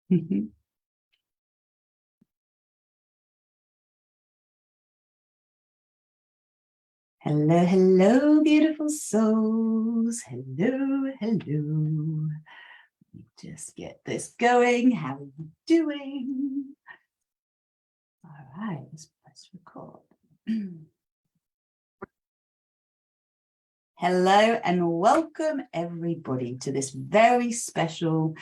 Hello, hello, beautiful souls. Hello, hello. Let me just get this going. How are you doing? All right, let's press record. Hello and welcome everybody to this very special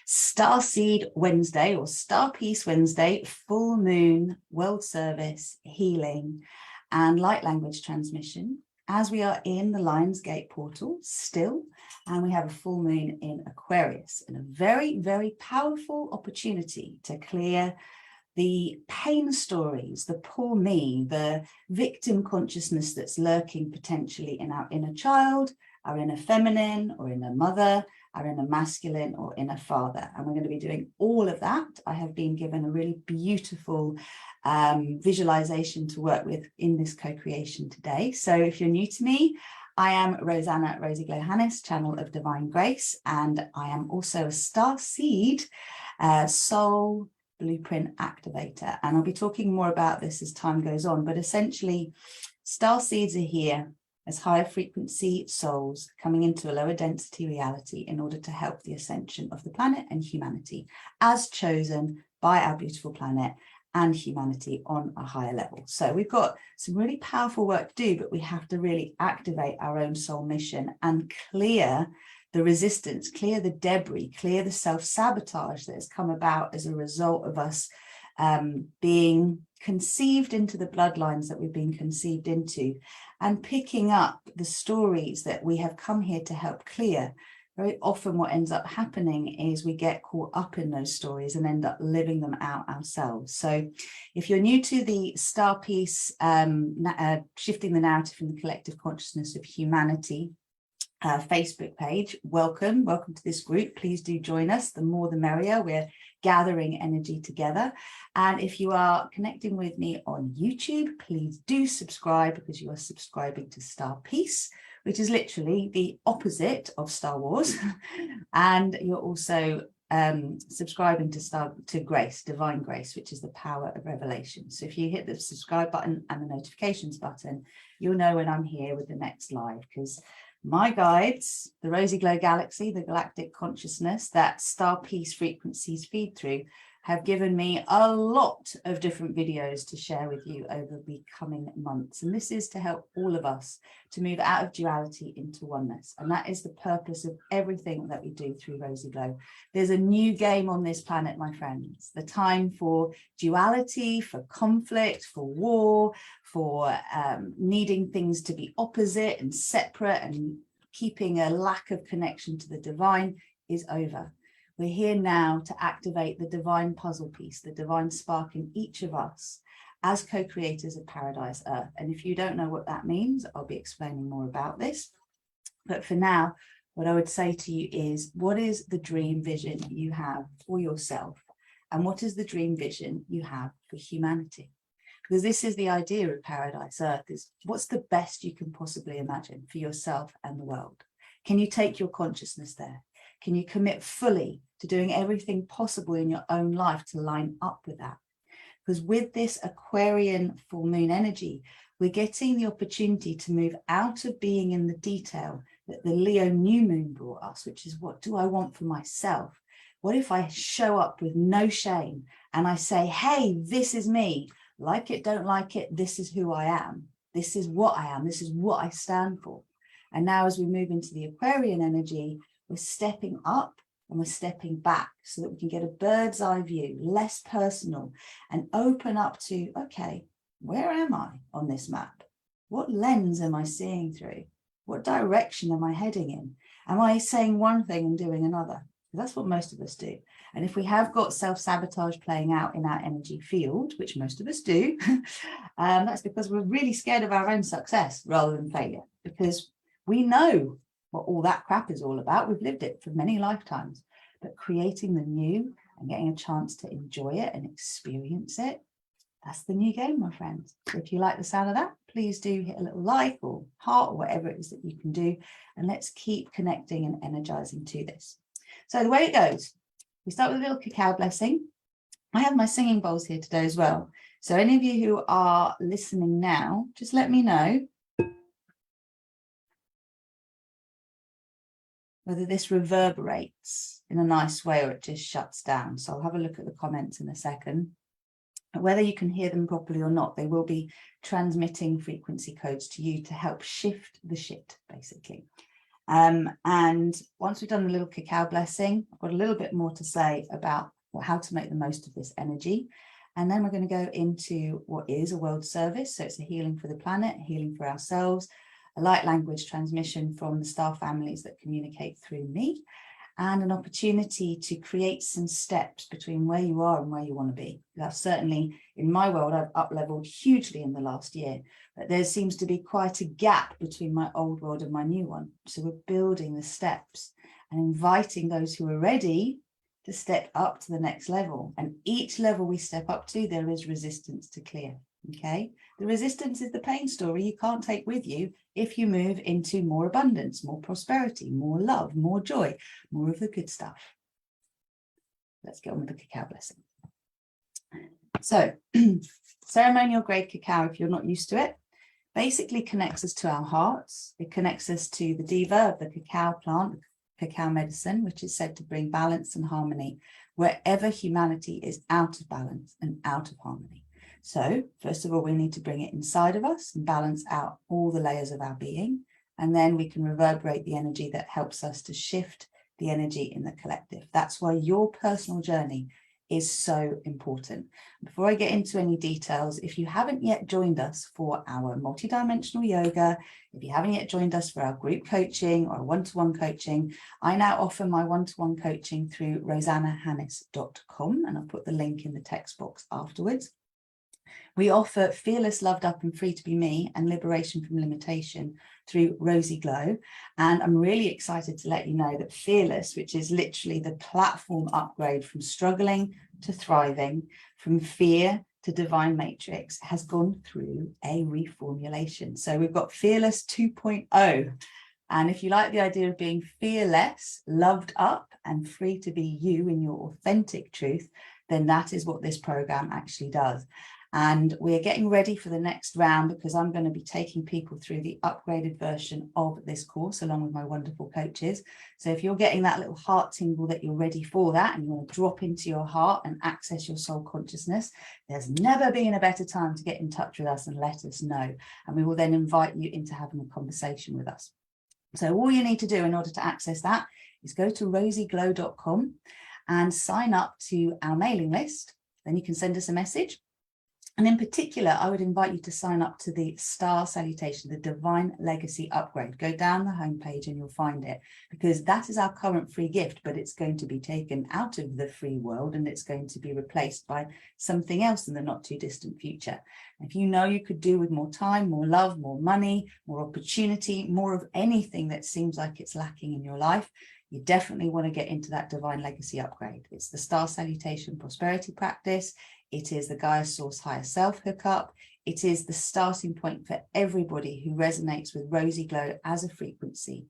Starseed Wednesday or Star Peace Wednesday, full moon, world service, healing and light language transmission as we are in the Lionsgate portal still, and we have a full moon in Aquarius and a very, very powerful opportunity to clear the pain stories, the poor me, the victim consciousness that's lurking potentially in our inner child, our inner feminine or inner mother, our inner masculine or inner father. And we're going to be doing all of that. I have been given a really beautiful visualization to work with in this co-creation today. So if you're new to me, I am Rosanna Rosie Glow Hannis, Channel of Divine Grace, and I am also a Starseed soul blueprint activator, and I'll be talking more about this as time goes on, but essentially starseeds are here as higher frequency souls coming into a lower density reality in order to help the ascension of the planet and humanity as chosen by our beautiful planet and humanity on a higher level. So we've got some really powerful work to do, but we have to really activate our own soul mission and clear the resistance, clear the debris, clear the self-sabotage that has come about as a result of us being conceived into the bloodlines that we've been conceived into, and picking up the stories that we have come here to help clear. Very often what ends up happening is we get caught up in those stories and end up living them out ourselves. So if you're new to the Star Peace, Shifting the Narrative in the Collective Consciousness of Humanity Facebook page, welcome to this group. Please do join us. The more the merrier. We're gathering energy together. And if you are connecting with me on YouTube, please do subscribe, because you are subscribing to Star Peace, which is literally the opposite of Star Wars. And you're also subscribing to Grace, Divine Grace, which is the power of revelation. So if you hit the subscribe button and the notifications button, you'll know when I'm here with the next live, because my guides, the Rosy Glow Galaxy, the galactic consciousness that Star Peace frequencies feed through, have given me a lot of different videos to share with you over the coming months. And this is to help all of us to move out of duality into oneness. And that is the purpose of everything that we do through Rosy Glow. There's a new game on this planet, my friends. The time for duality, for conflict, for war, for needing things to be opposite and separate and keeping a lack of connection to the divine is over. We're here now to activate the divine puzzle piece, the divine spark in each of us as co-creators of Paradise Earth. And if you don't know what that means, I'll be explaining more about this. But for now, what I would say to you is, what is the dream vision you have for yourself? And what is the dream vision you have for humanity? Because this is the idea of Paradise Earth, is what's the best you can possibly imagine for yourself and the world? Can you take your consciousness there? Can you commit fully to doing everything possible in your own life to line up with that? Because with this Aquarian full moon energy, we're getting the opportunity to move out of being in the detail that the Leo new moon brought us, which is, what do I want for myself? What if I show up with no shame and I say, hey, this is me. Like it, don't like it, this is who I am. This is what I am. This is what I stand for. And now as we move into the Aquarian energy, we're stepping up and we're stepping back so that we can get a bird's eye view, less personal, and open up to, okay, where am I on this map? What lens am I seeing through? What direction am I heading in? Am I saying one thing and doing another? That's what most of us do. And if we have got self-sabotage playing out in our energy field, which most of us do, that's because we're really scared of our own success rather than failure, because we know what all that crap is all about. We've lived it for many lifetimes, but creating the new and getting a chance to enjoy it and experience it, that's the new game, my friends. So if you like the sound of that, please do hit a little like or heart or whatever it is that you can do. And let's keep connecting and energizing to this. So the way it goes We start with a little cacao blessing. I have my singing bowls here today as well. So any of you who are listening now, just let me know whether this reverberates in a nice way or it just shuts down. So I'll have a look at the comments in a second. Whether you can hear them properly or not, they will be transmitting frequency codes to you to help shift the shit, basically. And once we've done a little cacao blessing, I've got a little bit more to say about how to make the most of this energy. And then we're going to go into what is a world service. So it's a healing for the planet, healing for ourselves, a light language transmission from the star families that communicate through me, and an opportunity to create some steps between where you are and where you want to be. That's certainly, in my world, I've up-leveled hugely in the last year, but there seems to be quite a gap between my old world and my new one. So we're building the steps and inviting those who are ready to step up to the next level. And each level we step up to, there is resistance to clear. Okay, the resistance is the pain story you can't take with you if you move into more abundance, more prosperity, more love, more joy, more of the good stuff. Let's get on with the cacao blessing. So ceremonial grade cacao, if you're not used to it, basically connects us to our hearts. It connects us to the diva of the cacao plant, the cacao medicine, which is said to bring balance and harmony wherever humanity is out of balance and out of harmony. So first of all, we need to bring it inside of us and balance out all the layers of our being. And then we can reverberate the energy that helps us to shift the energy in the collective. That's why your personal journey is so important. Before I get into any details, if you haven't yet joined us for our multidimensional yoga, if you haven't yet joined us for our group coaching or one-to-one coaching, I now offer my one-to-one coaching through rosannahannis.com, and I'll put the link in the text box afterwards. We offer Fearless, Loved Up and Free to Be Me and Liberation from Limitation through Rosy Glow. And I'm really excited to let you know that Fearless, which is literally the platform upgrade from struggling to thriving, from fear to divine matrix, has gone through a reformulation. So we've got Fearless 2.0. And if you like the idea of being fearless, loved up and free to be you in your authentic truth, then that is what this program actually does. And we're getting ready for the next round because I'm going to be taking people through the upgraded version of this course along with my wonderful coaches. So if you're getting that little heart tingle that you're ready for that and you want to drop into your heart and access your soul consciousness, there's never been a better time to get in touch with us and let us know. And we will then invite you into having a conversation with us. So all you need to do in order to access that is go to rosyglow.com and sign up to our mailing list. Then you can send us a message. And in particular, I would invite you to sign up to the Star Salutation, the Divine Legacy Upgrade. Go down the homepage and you'll find it, because that is our current free gift, but it's going to be taken out of the free world and it's going to be replaced by something else in the not too distant future. If you know you could do with more time, more love, more money, more opportunity, more of anything that seems like it's lacking in your life, you definitely want to get into that Divine Legacy Upgrade. It's the Star Salutation Prosperity Practice. It is the Gaia Source Higher Self hookup. It is the starting point for everybody who resonates with Rosy Glow as a frequency,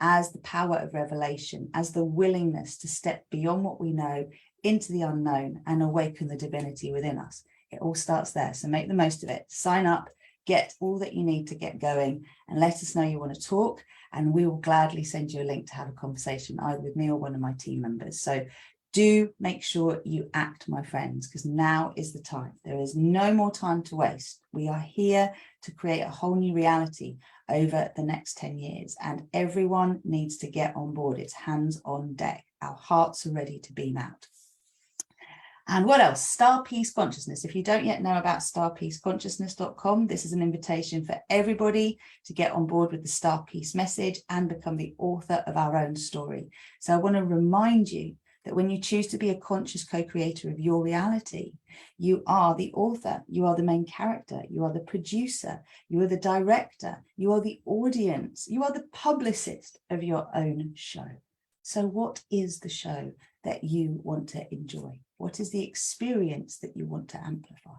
as the power of revelation, as the willingness to step beyond what we know into the unknown and awaken the divinity within us. It all starts there. So make the most of it. Sign up, get all that you need to get going, and let us know you want to talk. And we will gladly send you a link to have a conversation either with me or one of my team members. So do make sure you act, my friends, because now is the time. There is no more time to waste. We are here to create a whole new reality over the next 10 years, and everyone needs to get on board. It's hands on deck. Our hearts are ready to beam out. And what else? Star Peace Consciousness. If you don't yet know about starpeaceconsciousness.com, this is an invitation for everybody to get on board with the Star Peace message and become the author of our own story. So I want to remind you that when you choose to be a conscious co-creator of your reality, you are the author, you are the main character, you are the producer, you are the director, you are the audience, you are the publicist of your own show. So what is the show that you want to enjoy? What is the experience that you want to amplify?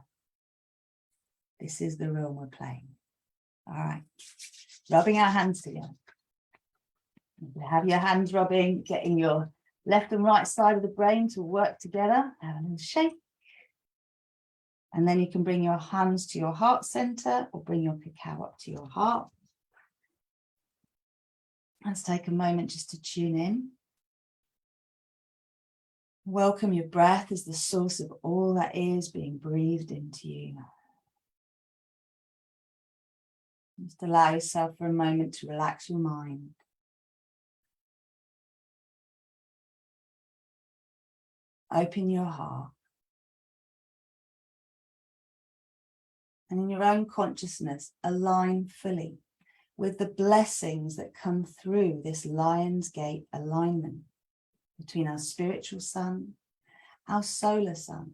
This is the realm we're playing. All right, rubbing our hands together. Have your hands rubbing, getting your Left and right side of the brain to work together. Have a little shake. And then you can bring your hands to your heart center or bring your cacao up to your heart. Let's take a moment just to tune in. Welcome your breath as the source of all that is being breathed into you. Just allow yourself for a moment to relax your mind. Open your heart. And in your own consciousness, align fully with the blessings that come through this Lion's Gate alignment between our spiritual sun, our solar sun.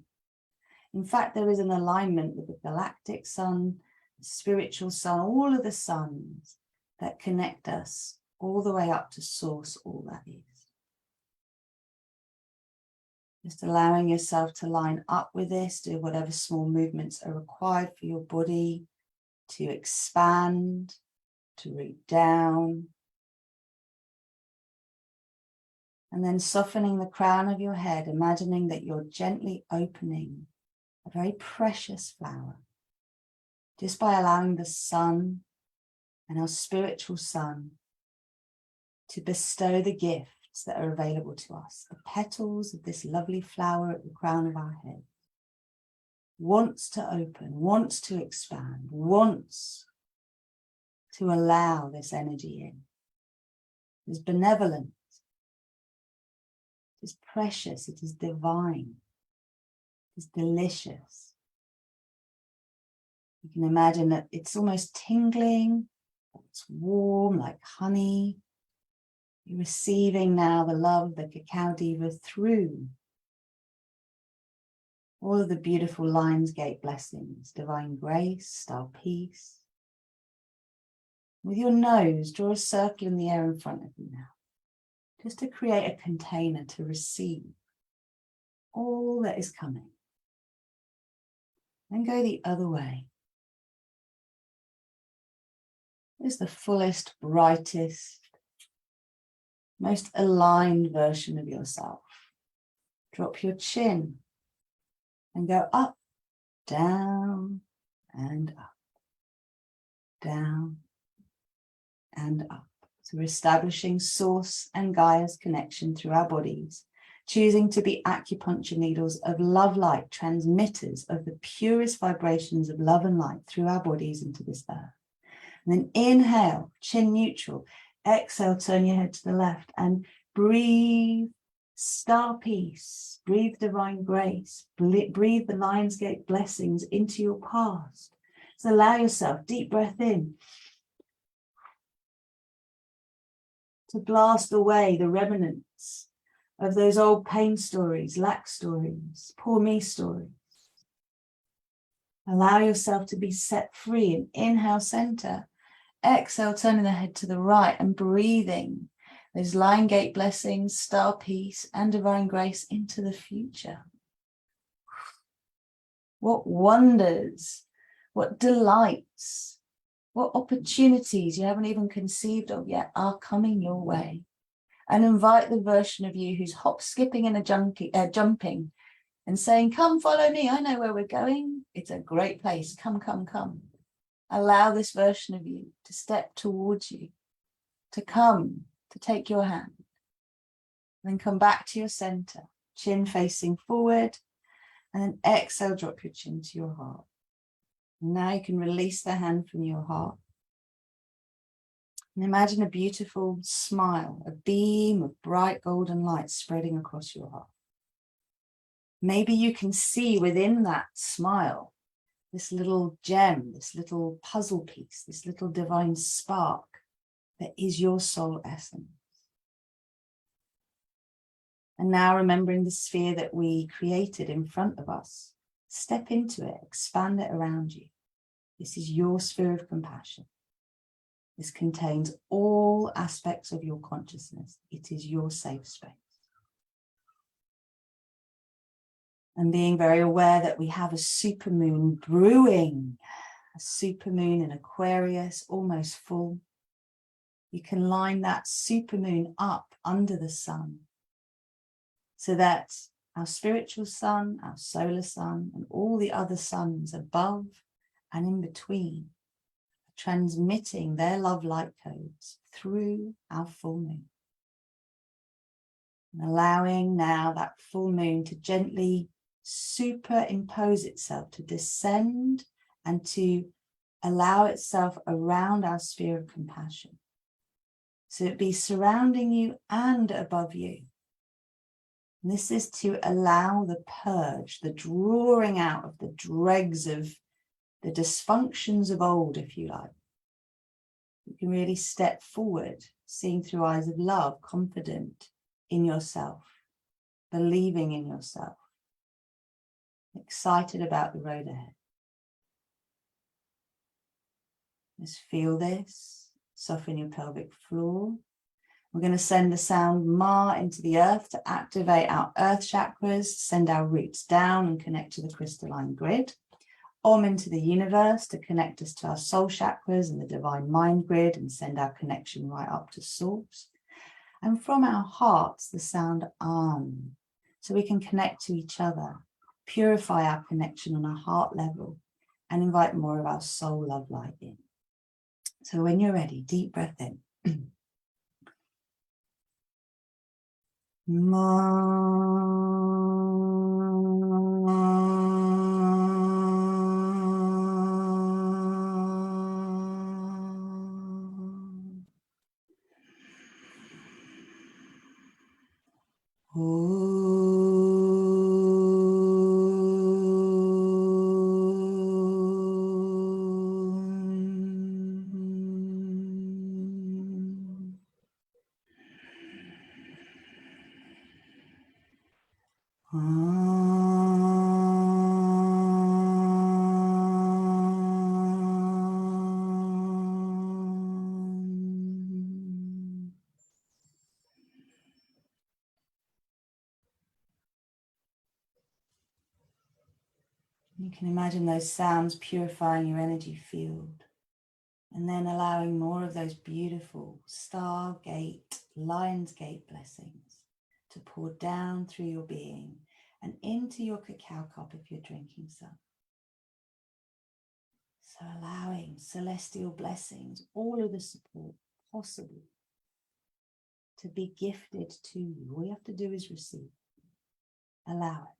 In fact, there is an alignment with the galactic sun, the spiritual sun, all of the suns that connect us all the way up to source, all that is. Just allowing yourself to line up with this, do whatever small movements are required for your body to expand, to root down. And then softening the crown of your head, imagining that you're gently opening a very precious flower, just by allowing the sun and our spiritual sun to bestow the gifts that are available to us. The petals of this lovely flower at the crown of our head wants to open, wants to expand, wants to allow this energy in. It is benevolent, it is precious, it is divine, it is delicious. You can imagine that it's almost tingling, it's warm like honey. You're receiving now the love of the cacao diva through all of the beautiful Lion's Gate blessings, divine grace, star peace. With your nose, draw a circle in the air in front of you now, just to create a container to receive all that is coming. Then go the other way. It's the fullest, brightest, most aligned version of yourself. Drop your chin and go up, down, and up, down, and up. So we're establishing Source and Gaia's connection through our bodies, choosing to be acupuncture needles of love light, transmitters of the purest vibrations of love and light through our bodies into this earth. And then inhale, chin neutral. Exhale, turn your head to the left and breathe star peace. Breathe divine grace. Breathe the Lion's Gate blessings into your past. So allow yourself, deep breath in, to blast away the remnants of those old pain stories, lack stories, poor me stories. Allow yourself to be set free and inhale center. Exhale, turning the head to the right and breathing those Lion Gate blessings, star peace, and divine grace into the future. What wonders, what delights, what opportunities you haven't even conceived of yet are coming your way. And invite the version of you who's hop, skipping, and jumping and saying, come follow me, I know where we're going. It's a great place, come, come, come. Allow this version of you to step towards you, to come, to take your hand. Then come back to your center, chin facing forward, and then exhale, drop your chin to your heart. Now you can release the hand from your heart. And imagine a beautiful smile, a beam of bright golden light spreading across your heart. Maybe you can see within that smile this little gem, this little puzzle piece, this little divine spark that is your soul essence. And now remembering the sphere that we created in front of us, step into it, expand it around you. This is your sphere of compassion. This contains all aspects of your consciousness. It is your safe space. And being very aware that we have a supermoon brewing, a supermoon in Aquarius, almost full. You can line that supermoon up under the sun so that our spiritual sun, our solar sun, and all the other suns above and in between are transmitting their love light codes through our full moon. And allowing now that full moon to gently superimpose itself, to descend and to allow itself around our sphere of compassion. So it be surrounding you and above you. And this is to allow the purge, the drawing out of the dregs of the dysfunctions of old, if you like. You can really step forward, seeing through eyes of love, confident in yourself, believing in yourself, excited about the road ahead. Just feel this, soften your pelvic floor. We're going to send the sound Ma into the earth to activate our earth chakras, send our roots down and connect to the crystalline grid. Om into the universe to connect us to our soul chakras and the divine mind grid and send our connection right up to source. And from our hearts, the sound Am, so we can connect to each other, purify our connection on a heart level, and invite more of our soul love light in. So when you're ready, deep breath in. You can imagine those sounds purifying your energy field and then allowing more of those beautiful Stargate, Lion's Gate blessings to pour down through your being and into your cacao cup if you're drinking some. So allowing celestial blessings, all of the support possible to be gifted to you. All you have to do is receive. Allow it.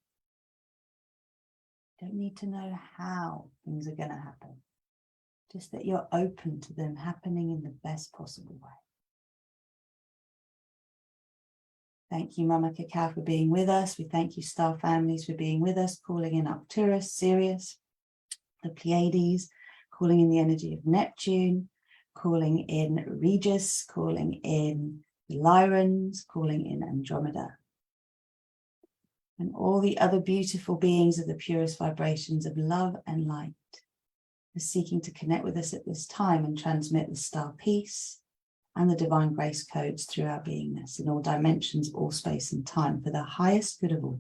Don't need to know how things are going to happen. Just that you're open to them happening in the best possible way. Thank you, Mama Cacao, for being with us. We thank you, star families, for being with us, calling in Arcturus, Sirius, the Pleiades, calling in the energy of Neptune, calling in Regis, calling in the Lyrans, calling in Andromeda. And all the other beautiful beings of the purest vibrations of love and light are seeking to connect with us at this time and transmit the star peace and the divine grace codes through our beingness in all dimensions, all space and time for the highest good of all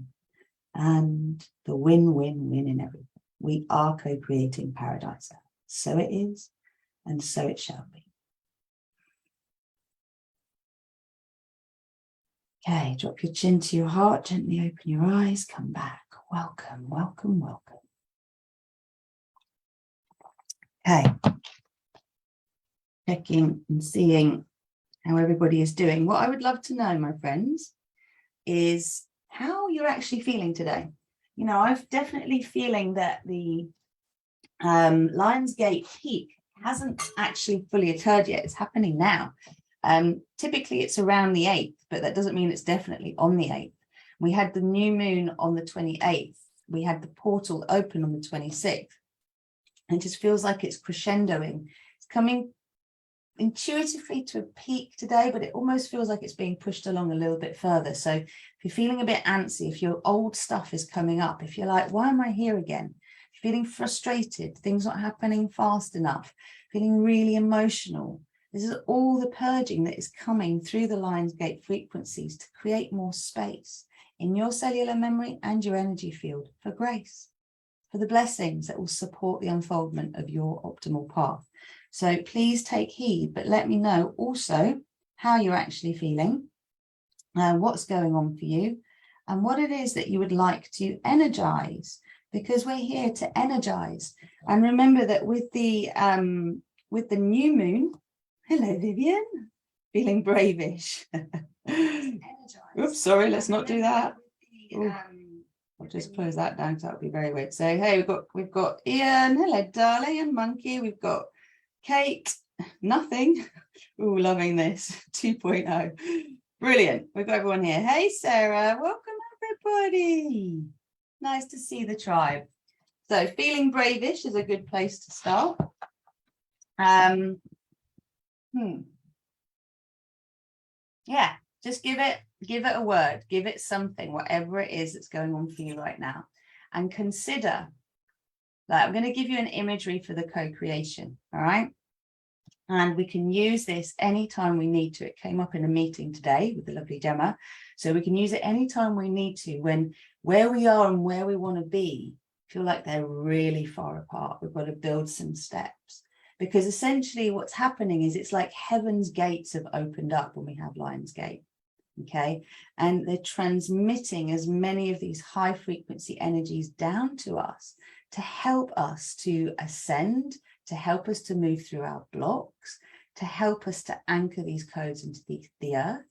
and the win-win-win in everything. We are co-creating paradise. So it is, and so it shall be. Okay, drop your chin to your heart, gently open your eyes, come back. Welcome, welcome, welcome. Okay, checking and seeing how everybody is doing. What I would love to know, my friends, is how you're actually feeling today. You know, I'm definitely feeling that the Lion's Gate peak hasn't actually fully occurred yet. It's happening now. Typically it's around the 8th, but that doesn't mean it's definitely on the 8th. We had the new moon on the 28th. We had the portal open on the 26th. And it just feels like it's crescendoing. It's coming intuitively to a peak today, but it almost feels like it's being pushed along a little bit further. So if you're feeling a bit antsy, if your old stuff is coming up, if you're like, why am I here again? Feeling frustrated, things not happening fast enough, feeling really emotional. This is all the purging that is coming through the Lion's Gate frequencies to create more space in your cellular memory and your energy field for grace, for the blessings that will support the unfoldment of your optimal path. So please take heed, but let me know also how you're actually feeling, what's going on for you. and what it is that you would like to energize, because we're here to energize. And remember that with the new moon, hello Vivian, feeling bravish. Oops, sorry, let's not do that. I'll just close that down because that would be very weird. So hey, we've got Ian, hello darling, and Monkey. We've got Kate, nothing. Ooh, loving this 2.0. Brilliant. We've got everyone here. Hey Sarah, welcome everybody. Nice to see the tribe. So feeling bravish is a good place to start. Yeah, just give it a word, give it something, whatever it is that's going on for you right now. And consider that I'm going to give you an imagery for the co-creation, all right? And we can use this anytime we need to. It came up in a meeting today with the lovely Gemma. So we can use it anytime we need to, when where we are and where we want to be feel like they're really far apart. We've got to build some steps. Because essentially what's happening is it's like heaven's gates have opened up when we have Lion's Gate. Okay, and they're transmitting as many of these high frequency energies down to us to help us to ascend, to help us to move through our blocks, to help us to anchor these codes into the earth,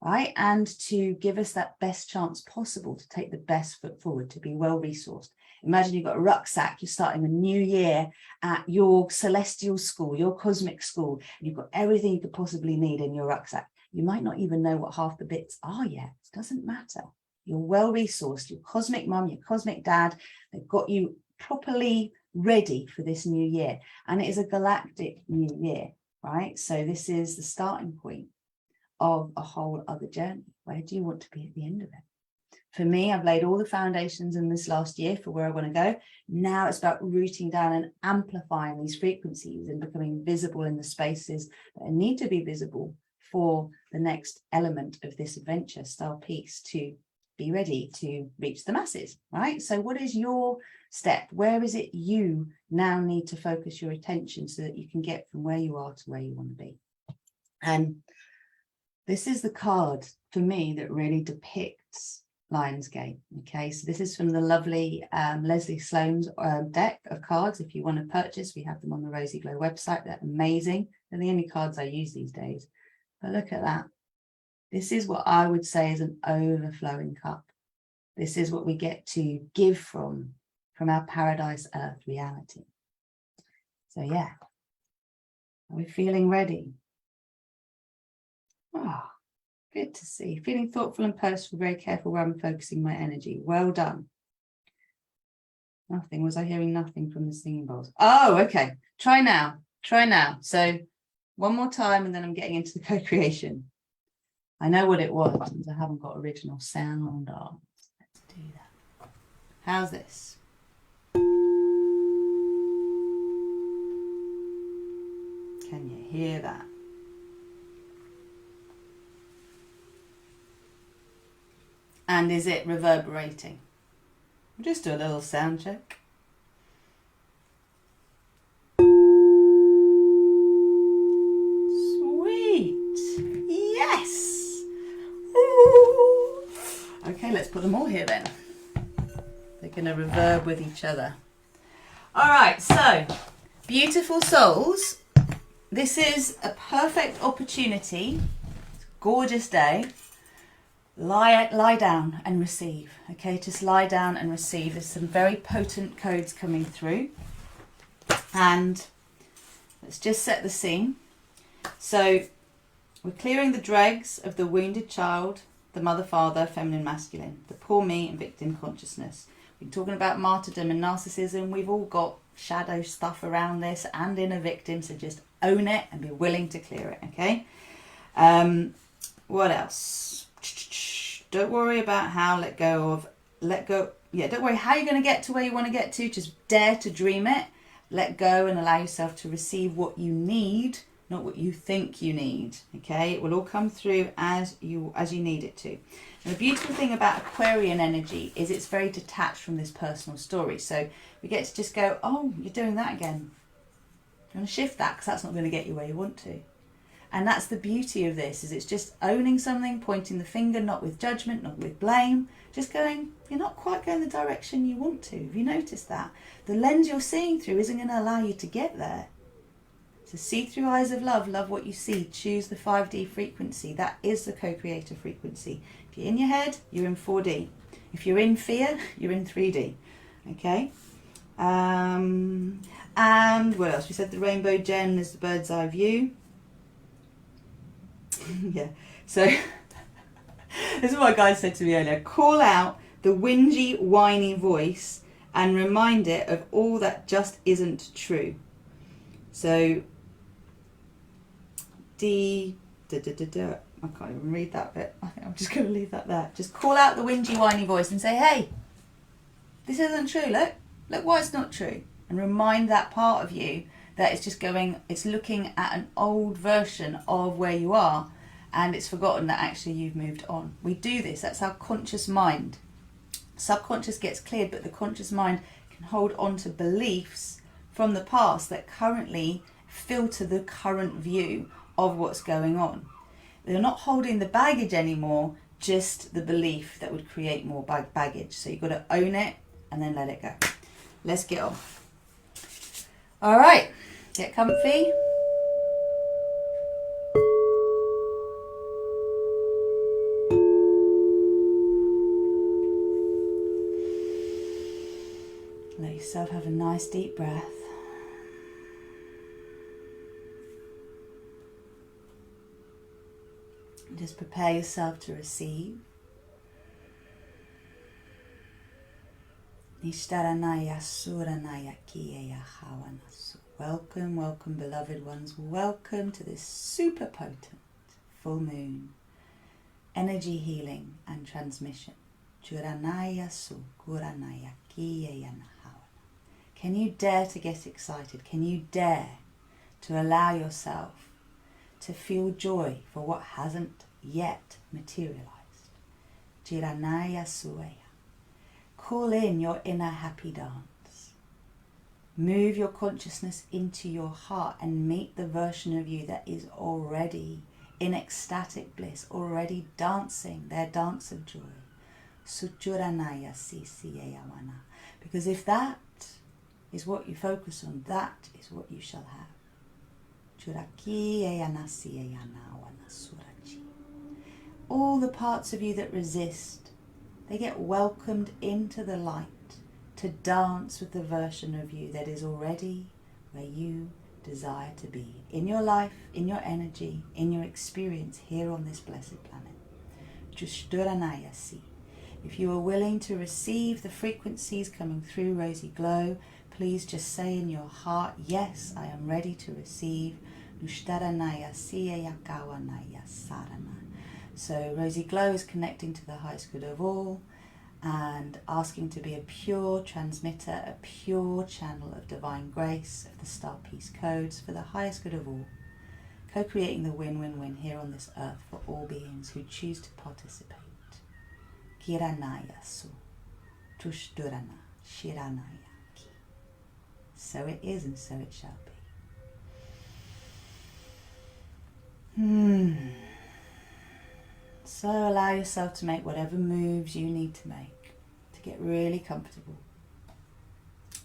right? And to give us that best chance possible to take the best foot forward, to be well resourced. Imagine you've got a rucksack, you're starting a new year at your celestial school, your cosmic school, and you've got everything you could possibly need in your rucksack. You might not even know what half the bits are yet. It doesn't matter. You're well resourced. Your cosmic mum, your cosmic dad, they've got you properly ready for this new year. And it is a galactic new year, right? So this is the starting point of a whole other journey. Where do you want to be at the end of it? For me, I've laid all the foundations in this last year for where I want to go. Now it's about rooting down and amplifying these frequencies and becoming visible in the spaces that need to be visible for the next element of this adventure, Star Peace, to be ready to reach the masses, right? So what is your step? Where is it you now need to focus your attention so that you can get from where you are to where you want to be? And this is the card for me that really depicts Lion's Gate. Okay, so this is from the lovely Leslie Sloan's deck of cards. If you want to purchase, we have them on the Rosy Glow website. They're amazing. They're the only cards I use these days. But look at that. This is what I would say is an overflowing cup. This is what we get to give from our paradise earth reality. So yeah, are we feeling ready? Oh, good to see. Feeling thoughtful and purposeful, very careful where I'm focusing my energy. Well done. Nothing. Was I hearing nothing from the singing bowls? Oh, okay. Try now. Try now. So one more time and then I'm getting into the co-creation. I know what it was, I haven't got original sound on. Let's do that. How's this? Can you hear that? And is it reverberating? We'll just do a little sound check. Okay, let's put them all here then. They're going to reverb with each other. All right, so beautiful souls, this is a perfect opportunity. It's a gorgeous day. Lie down and receive. Okay, just lie down and receive. There's some very potent codes coming through. And let's just set the scene. So we're clearing the dregs of the wounded child, the mother, father, feminine, masculine, the poor me and victim consciousness. We're talking about martyrdom and narcissism. We've all got shadow stuff around this and inner victim, so just own it and be willing to clear it, okay? What else? Don't worry about how, let go. Yeah, don't worry how you're going to get to where you want to get to. Just dare to dream it. Let go and allow yourself to receive what you need, not what you think you need, okay? It will all come through as you need it to. And the beautiful thing about Aquarian energy is it's very detached from this personal story. So we get to just go, oh, you're doing that again. I'm going to shift that because that's not going to get you where you want to. And that's the beauty of this, is it's just owning something, pointing the finger, not with judgment, not with blame, just going, you're not quite going the direction you want to. Have you noticed that? The lens you're seeing through isn't going to allow you to get there. So see through eyes of love, love what you see, choose the 5D frequency. That is the co-creator frequency. If you're in your head, you're in 4D. If you're in fear, you're in 3D. Okay? And what else? We said the rainbow gem is the bird's eye view. Yeah, so this is what a guy said to me earlier. Call out the whingy, whiny voice and remind it of all that just isn't true. So, I can't even read that bit. I think I'm just going to leave that there. Just call out the whingy, whiny voice and say, hey, this isn't true. Look why it's not true. And remind that part of you that it's just going, it's looking at an old version of where you are, and it's forgotten that actually you've moved on. We do this, that's our conscious mind. Subconscious gets cleared, but the conscious mind can hold on to beliefs from the past that currently filter the current view of what's going on. They're not holding the baggage anymore, just the belief that would create more baggage. So you've got to own it and then let it go. Let's get on. All right, get comfy. Let yourself have a nice deep breath. Just prepare yourself to receive. Welcome, welcome, beloved ones. Welcome to this super potent full moon energy healing and transmission. Can you dare to get excited? Can you dare to allow yourself to feel joy for what hasn't yet materialized? Call in your inner happy dance. Move your consciousness into your heart and meet the version of you that is already in ecstatic bliss, already dancing their dance of joy. Because if that is what you focus on, that is what you shall have. All the parts of you that resist, they get welcomed into the light to dance with the version of you that is already where you desire to be. In your life, in your energy, in your experience here on this blessed planet. If you are willing to receive the frequencies coming through Rosy Glow, please just say in your heart, yes, I am ready to receive. So Rosy Glow is connecting to the highest good of all and asking to be a pure transmitter, a pure channel of divine grace, of the star peace codes for the highest good of all, co-creating the win-win-win here on this earth for all beings who choose to participate. Kiranaya su, tushturana, shiranaya ki. So it is and so it shall be. So allow yourself to make whatever moves you need to make to get really comfortable.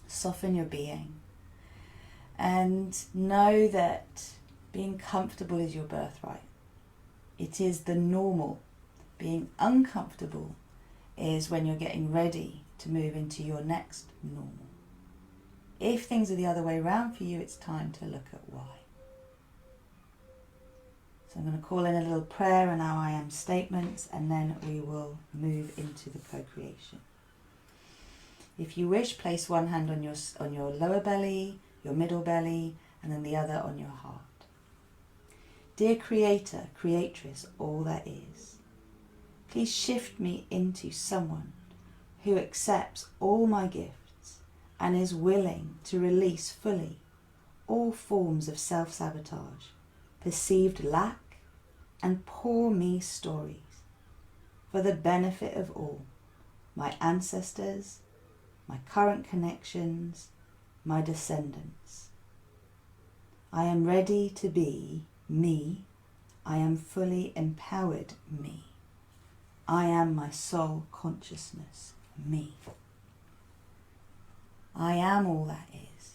Soften your being and know that being comfortable is your birthright. It is the normal. Being uncomfortable is when you're getting ready to move into your next normal. If things are the other way around for you, it's time to look at why. So I'm going to call in a little prayer and our I am statements, and then we will move into the co-creation. If you wish, place one hand on your lower belly, your middle belly, and then the other on your heart. Dear Creator, Creatress, all that is, please shift me into someone who accepts all my gifts and is willing to release fully all forms of self-sabotage, perceived lack, and poor me stories for the benefit of all, my ancestors, my current connections, my descendants. I am ready to be me I am fully empowered me. I am my soul consciousness me. I am all that is.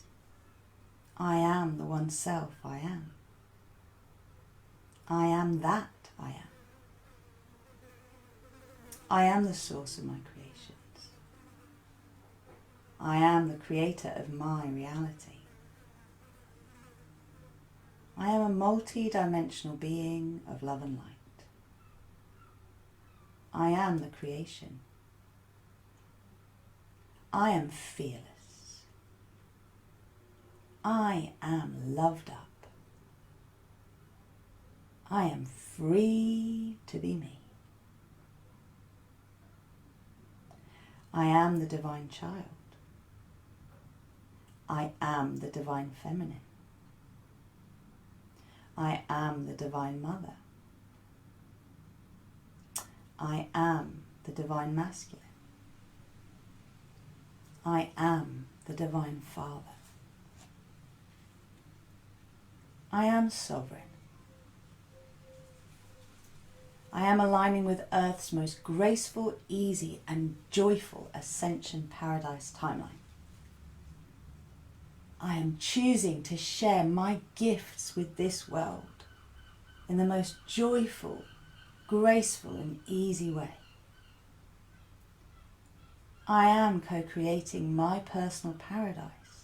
I am the one self I am. I am that I am. I am the source of my creations. I am the creator of my reality. I am a multi-dimensional being of love and light. I am the creation. I am fearless. I am loved up. I am free to be me. I am the divine child. I am the divine feminine. I am the divine mother. I am the divine masculine. I am the divine father. I am sovereign. I am aligning with Earth's most graceful, easy, and joyful ascension paradise timeline. I am choosing to share my gifts with this world in the most joyful, graceful, and easy way. I am co-creating my personal paradise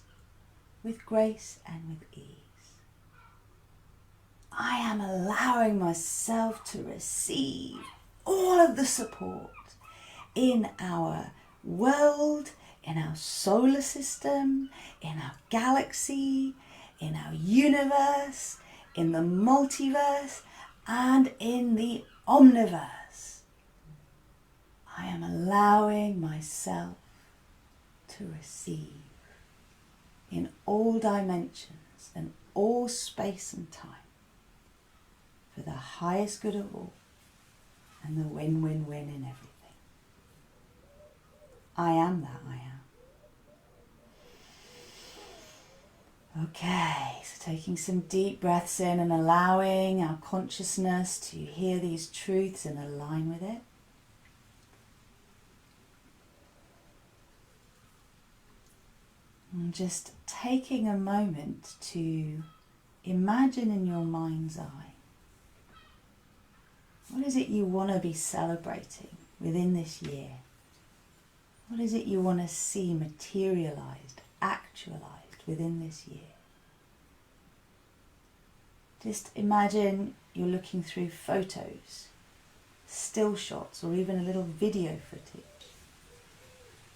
with grace and with ease. I am allowing myself to receive all of the support in our world, in our solar system, in our galaxy, in our universe, in the multiverse, and in the omniverse. I am allowing myself to receive in all dimensions and all space and time for the highest good of all and the win-win-win in everything. I am that I am. Okay, so taking some deep breaths in and allowing our consciousness to hear these truths and align with it. And just taking a moment to imagine in your mind's eye, what is it you want to be celebrating within this year? What is it you want to see materialized, actualized within this year? Just imagine you're looking through photos, still shots, or even a little video footage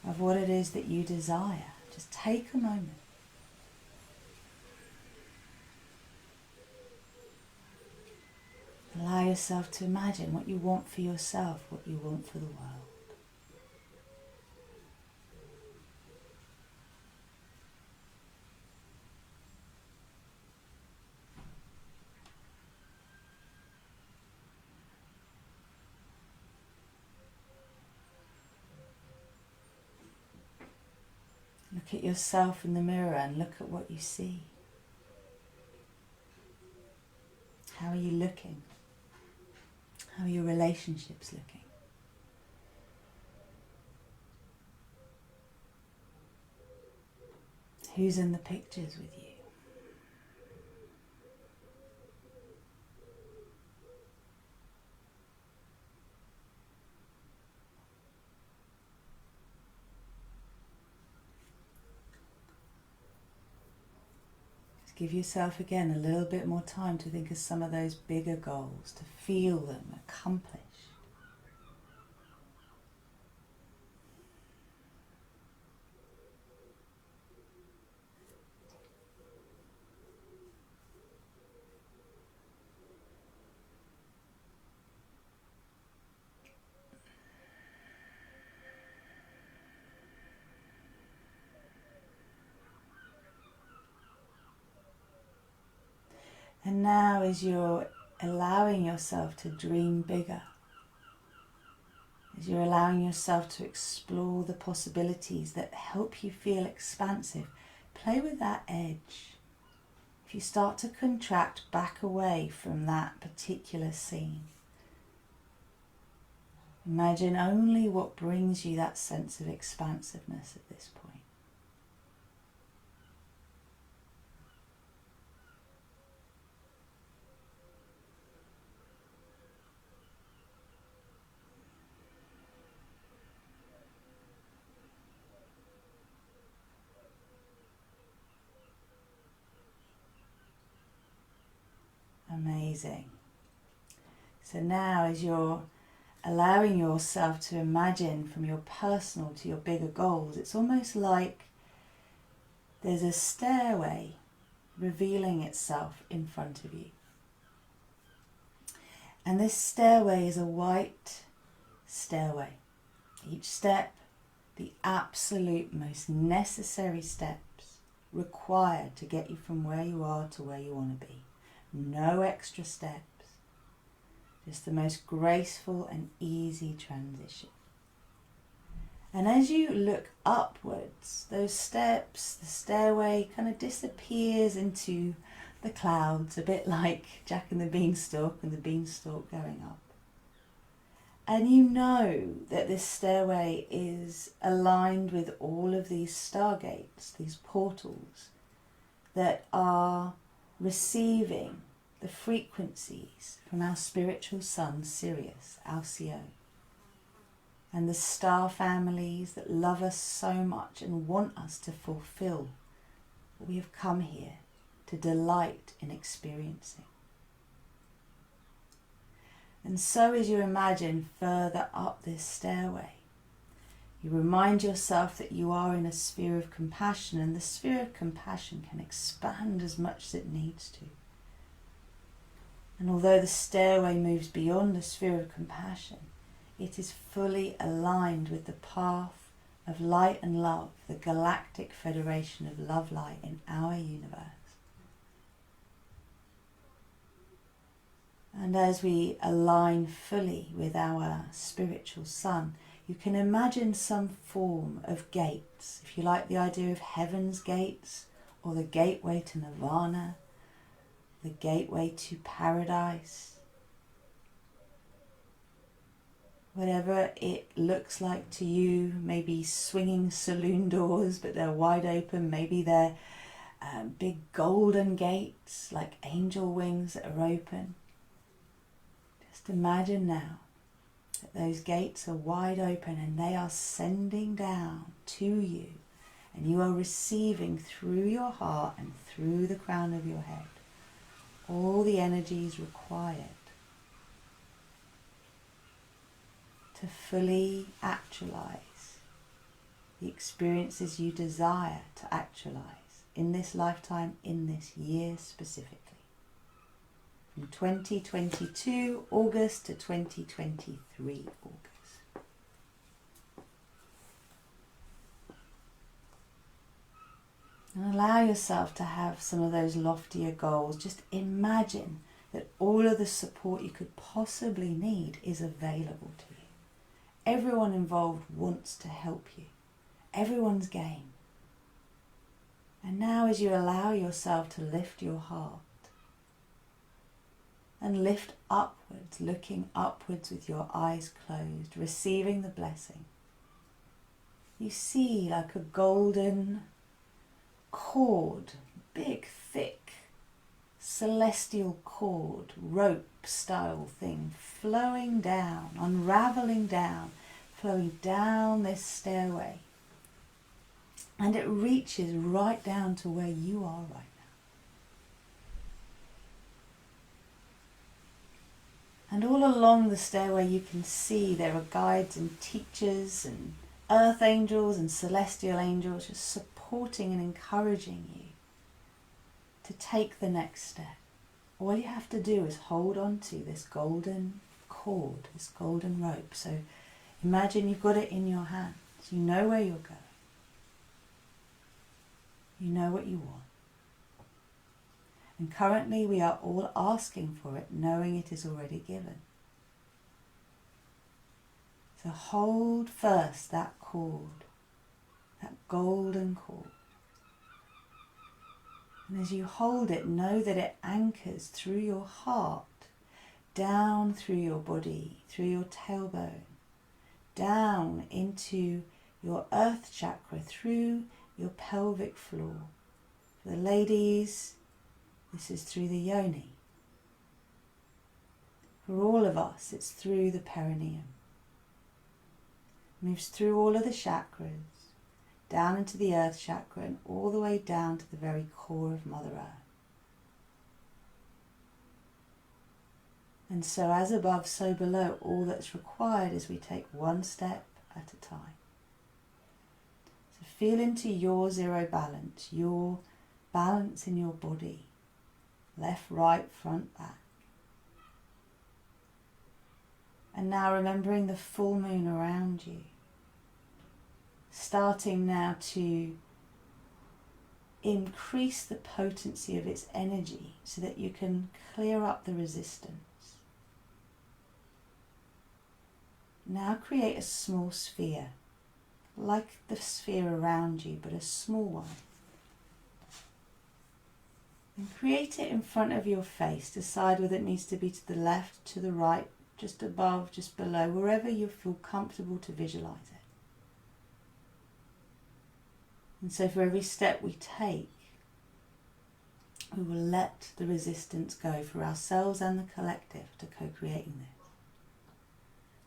of what it is that you desire. Just take a moment. Allow yourself to imagine what you want for yourself, what you want for the world. Look at yourself in the mirror and look at what you see. How are you looking? How are your relationships looking? Who's in the pictures with you? Give yourself again a little bit more time to think of some of those bigger goals, to feel them accomplished. And now, as you're allowing yourself to dream bigger, as you're allowing yourself to explore the possibilities that help you feel expansive, play with that edge. if you start to contract back away from that particular scene, imagine only what brings you that sense of expansiveness at this point. Amazing. So now as you're allowing yourself to imagine from your personal to your bigger goals, it's almost like there's a stairway revealing itself in front of you. And this stairway is a white stairway. Each step, the absolute most necessary steps required to get you from where you are to where you want to be. No extra steps. Just the most graceful and easy transition. And as you look upwards, those steps, the stairway kind of disappears into the clouds, a bit like Jack and the Beanstalk and the beanstalk going up. And you know that this stairway is aligned with all of these stargates, these portals that are receiving the frequencies from our spiritual sun, Sirius, our CO, and the star families that love us so much and want us to fulfill what we have come here to delight in experiencing. And so as you imagine further up this stairway, you remind yourself that you are in a sphere of compassion, and the sphere of compassion can expand as much as it needs to. And although the stairway moves beyond the sphere of compassion, it is fully aligned with the path of light and love, the galactic federation of love light in our universe. And as we align fully with our spiritual sun, you can imagine some form of gates, if you like the idea of heaven's gates, or the gateway to nirvana, the gateway to paradise. Whatever it looks like to you, maybe swinging saloon doors, but they're wide open. Maybe they're big golden gates, like angel wings that are open. Just imagine now that those gates are wide open and they are sending down to you, and you are receiving through your heart and through the crown of your head all the energies required to fully actualize the experiences you desire to actualize in this lifetime, in this year specifically. From 2022 August to 2023 August. And allow yourself to have some of those loftier goals. Just imagine that all of the support you could possibly need is available to you. Everyone involved wants to help you. Everyone's game. And now as you allow yourself to lift your heart and lift upwards, looking upwards with your eyes closed, receiving the blessing, you see like a golden cord, big, thick, celestial cord, rope style thing, flowing down, unraveling down, flowing down this stairway. And it reaches right down to where you are right now. And all along the stairway you can see there are guides and teachers and earth angels and celestial angels just supporting and encouraging you to take the next step. All you have to do is hold on to this golden cord, this golden rope. So imagine you've got it in your hands. You know where you're going. You know what you want. And currently we are all asking for it, knowing it is already given. So hold first that cord, that golden cord. And as you hold it, know that it anchors through your heart, down through your body, through your tailbone, down into your earth chakra, through your pelvic floor. For the ladies, this is through the yoni. For all of us, it's through the perineum. Moves through all of the chakras, down into the earth chakra and all the way down to the very core of Mother Earth. And so as above, so below, all that's required is we take one step at a time. So feel into your zero balance, your balance in your body, left, right, front, back. And now remembering the full moon around you, starting now to increase the potency of its energy so that you can clear up the resistance. Now create a small sphere, like the sphere around you, but a small one. And create it in front of your face. Decide whether it needs to be to the left, to the right, just above, just below, wherever you feel comfortable to visualize it. And so for every step we take, we will let the resistance go for ourselves and the collective to co-creating this.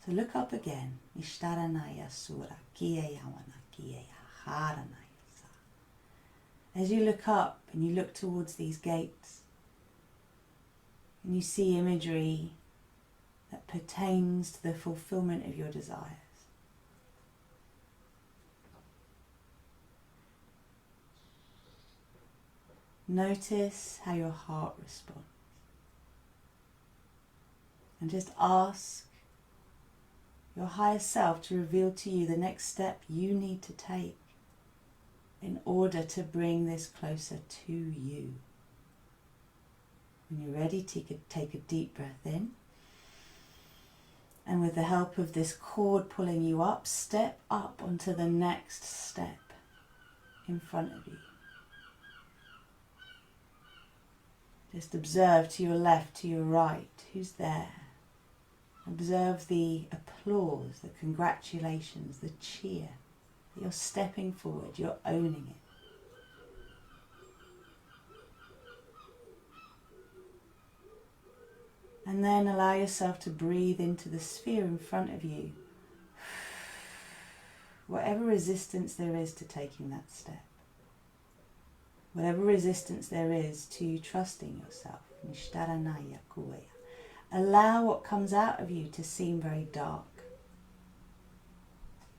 So look up again. Ishtaranaya sura kiyayawana kiyaharanaya. As you look up and you look towards these gates, and you see imagery that pertains to the fulfillment of your desires. Notice how your heart responds. And just ask your higher self to reveal to you the next step you need to take in order to bring this closer to you. When you're ready, take a deep breath in. And with the help of this cord pulling you up, step up onto the next step in front of you. Just observe to your left, to your right, who's there. Observe the applause, the congratulations, the cheer. You're stepping forward, you're owning it. And then allow yourself to breathe into the sphere in front of you. Whatever resistance there is to taking that step. Whatever resistance there is to trusting yourself. Allow what comes out of you to seem very dark.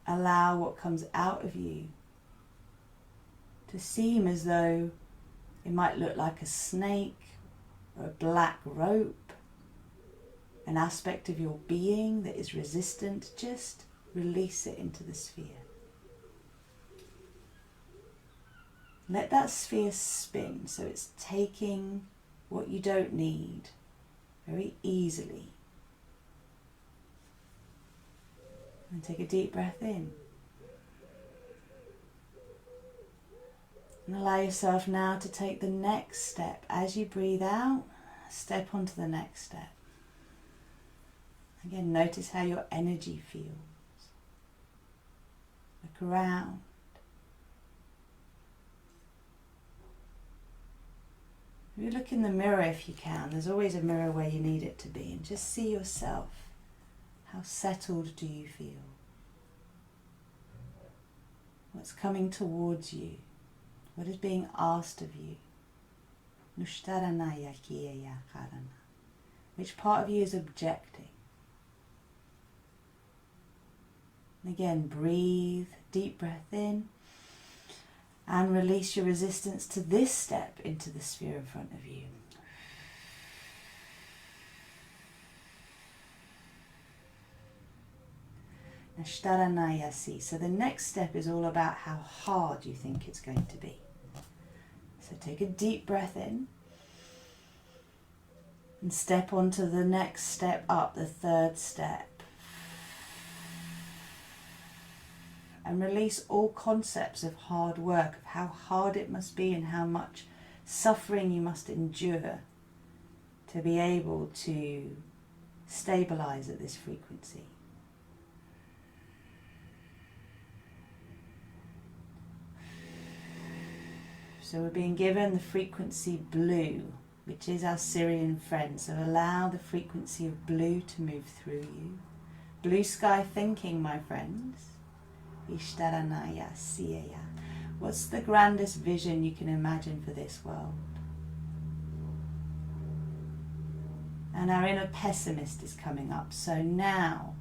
Allow what comes out of you to seem as though it might look like a snake or a black rope, an aspect of your being that is resistant. Just release it into the sphere. Let that sphere spin so it's taking what you don't need very easily. And take a deep breath in. And allow yourself now to take the next step. As you breathe out, step onto the next step. Again, notice how your energy feels. Look around. You look in the mirror if you can. There's always a mirror where you need it to be. And just see yourself. How settled do you feel? What's coming towards you? What is being asked of you? Which part of you is objecting? And again, breathe, deep breath in, and release your resistance to this step into the sphere in front of you. So the next step is all about how hard you think it's going to be. So take a deep breath in and step onto the next step up, the third step. And release all concepts of hard work, of how hard it must be and how much suffering you must endure to be able to stabilize at this frequency. So we're being given the frequency blue, which is our Syrian friend. So allow the frequency of blue to move through you. Blue sky thinking, my friends. Ishtaranaya siya. What's the grandest vision you can imagine for this world? And our inner pessimist is coming up. So now,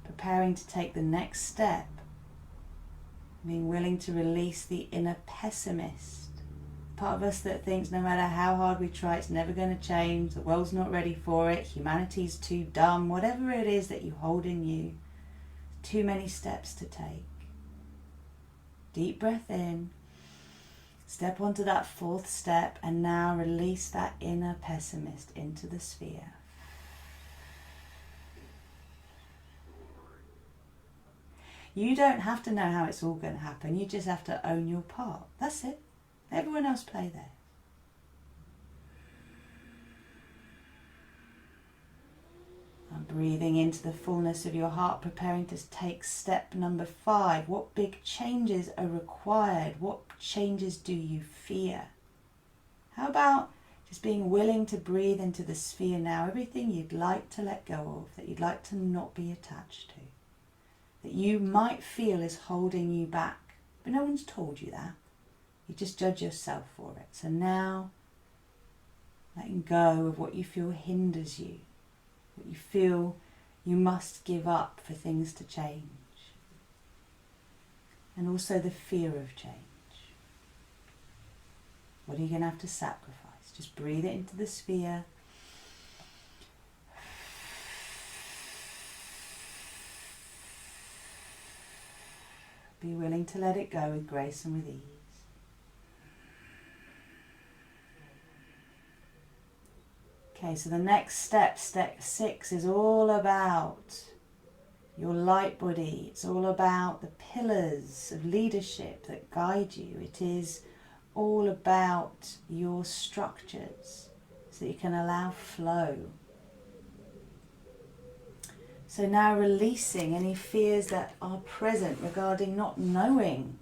preparing to take the next step, being willing to release the inner pessimist. Part of us that thinks no matter how hard we try, it's never going to change, the world's not ready for it, humanity's too dumb, whatever it is that you hold in you, too many steps to take. Deep breath in, step onto that fourth step, and now release that inner pessimist into the sphere. You don't have to know how it's all going to happen, you just have to own your part. That's it. Everyone else play there. And breathing into the fullness of your heart, preparing to take step number 5. What big changes are required? What changes do you fear? How about just being willing to breathe into the sphere now, everything you'd like to let go of, that you'd like to not be attached to, that you might feel is holding you back, but no one's told you that. You just judge yourself for it. So now, letting go of what you feel hinders you, what you feel you must give up for things to change, and also the fear of change. What are you going to have to sacrifice? Just breathe it into the sphere. Be willing to let it go with grace and with ease. Okay, so the next step, step 6, is all about your light body. It's all about the pillars of leadership that guide you. It is all about your structures so that you can allow flow. So now releasing any fears that are present regarding not knowing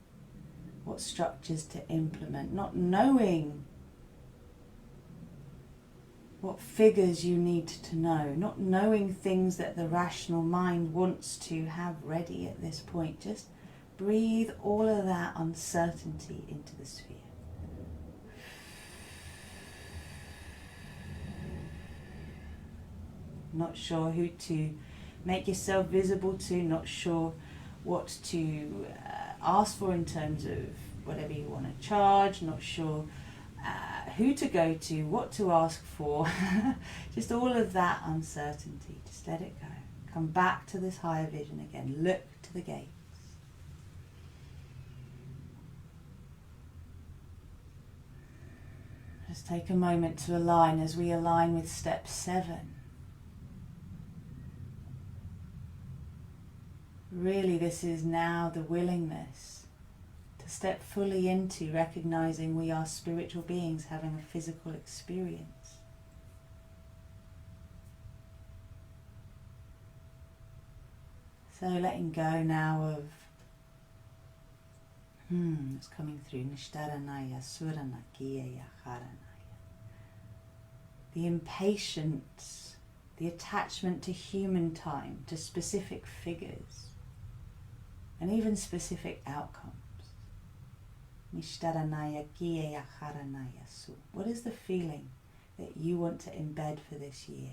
what structures to implement, not knowing what figures you need to know, not knowing things that the rational mind wants to have ready at this point. Just breathe all of that uncertainty into the sphere. Not sure who to make yourself visible to, not sure what to ask for in terms of whatever you want to charge, not sure who to go to, what to ask for. Just all of that uncertainty. Just let it go. Come back to this higher vision again. Look to the gates. Just take a moment to align as we align with step 7. Really, this is now the willingness to step fully into recognizing we are spiritual beings having a physical experience. So letting go now of it's coming through Nishtaranaya Suranakiya Haranaya. The impatience, the attachment to human time, to specific figures, and even specific outcomes. What is the feeling that you want to embed for this year?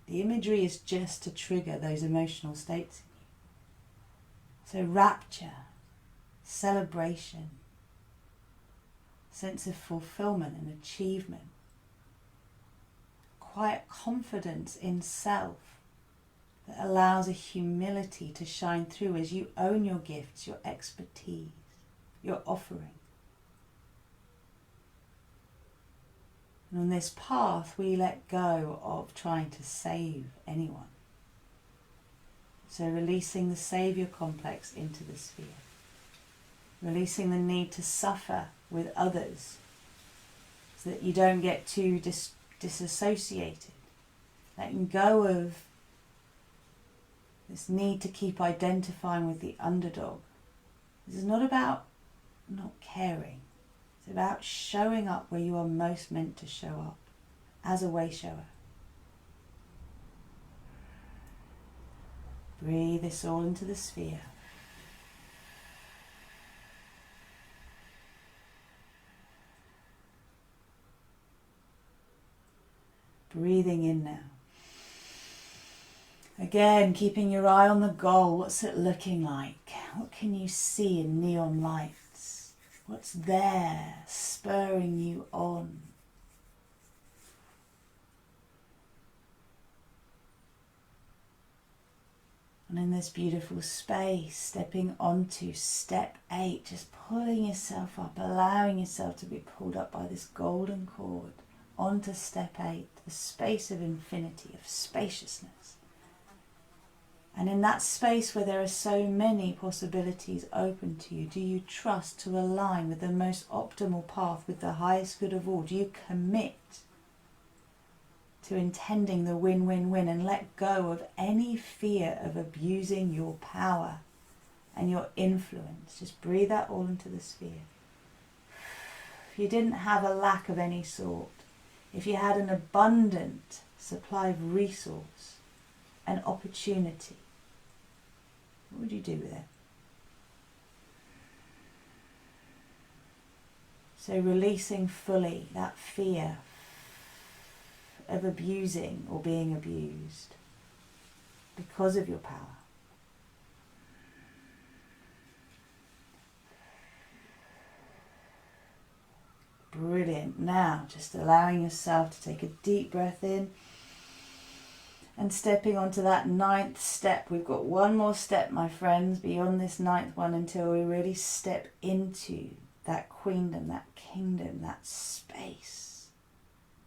The imagery is just to trigger those emotional states in you. So rapture, celebration, sense of fulfillment and achievement, quiet confidence in self that allows a humility to shine through as you own your gifts, your expertise, your offering. And on this path, we let go of trying to save anyone. So releasing the savior complex into the sphere. Releasing the need to suffer with others so so that you don't get too disassociated. Letting go of this need to keep identifying with the underdog. This is not about not caring. It's about showing up where you are most meant to show up, as a way shower. Breathe this all into the sphere. Breathing in now. Again, keeping your eye on the goal. What's it looking like? What can you see in neon lights? What's there spurring you on? And in this beautiful space, stepping onto step 8, just pulling yourself up, allowing yourself to be pulled up by this golden cord onto step 8, the space of infinity, of spaciousness. And in that space where there are so many possibilities open to you, do you trust to align with the most optimal path, with the highest good of all? Do you commit to intending the win-win-win and let go of any fear of abusing your power and your influence? Just breathe that all into the sphere. If you didn't have a lack of any sort, if you had an abundant supply of resource and opportunity, what would you do with it? So releasing fully that fear of abusing or being abused because of your power. Brilliant. Now just allowing yourself to take a deep breath in and stepping onto that 9th step. We've got one more step, my friends, beyond this 9th one, until we really step into that queendom, that kingdom, that space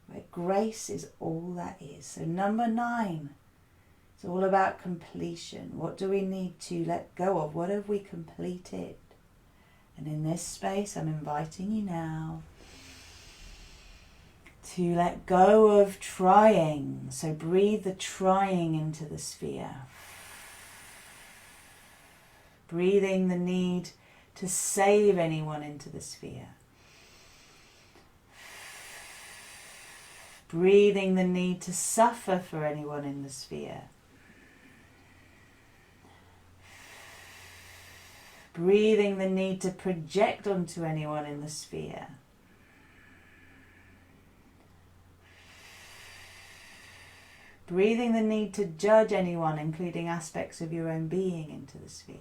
where grace is all that is. So number 9, it's all about completion. What do we need to let go of? What have we completed? And in this space, I'm inviting you now to let go of trying. So breathe the trying into the sphere. Breathing the need to save anyone into the sphere. Breathing the need to suffer for anyone in the sphere. Breathing the need to project onto anyone in the sphere. Breathing the need to judge anyone, including aspects of your own being, into the sphere.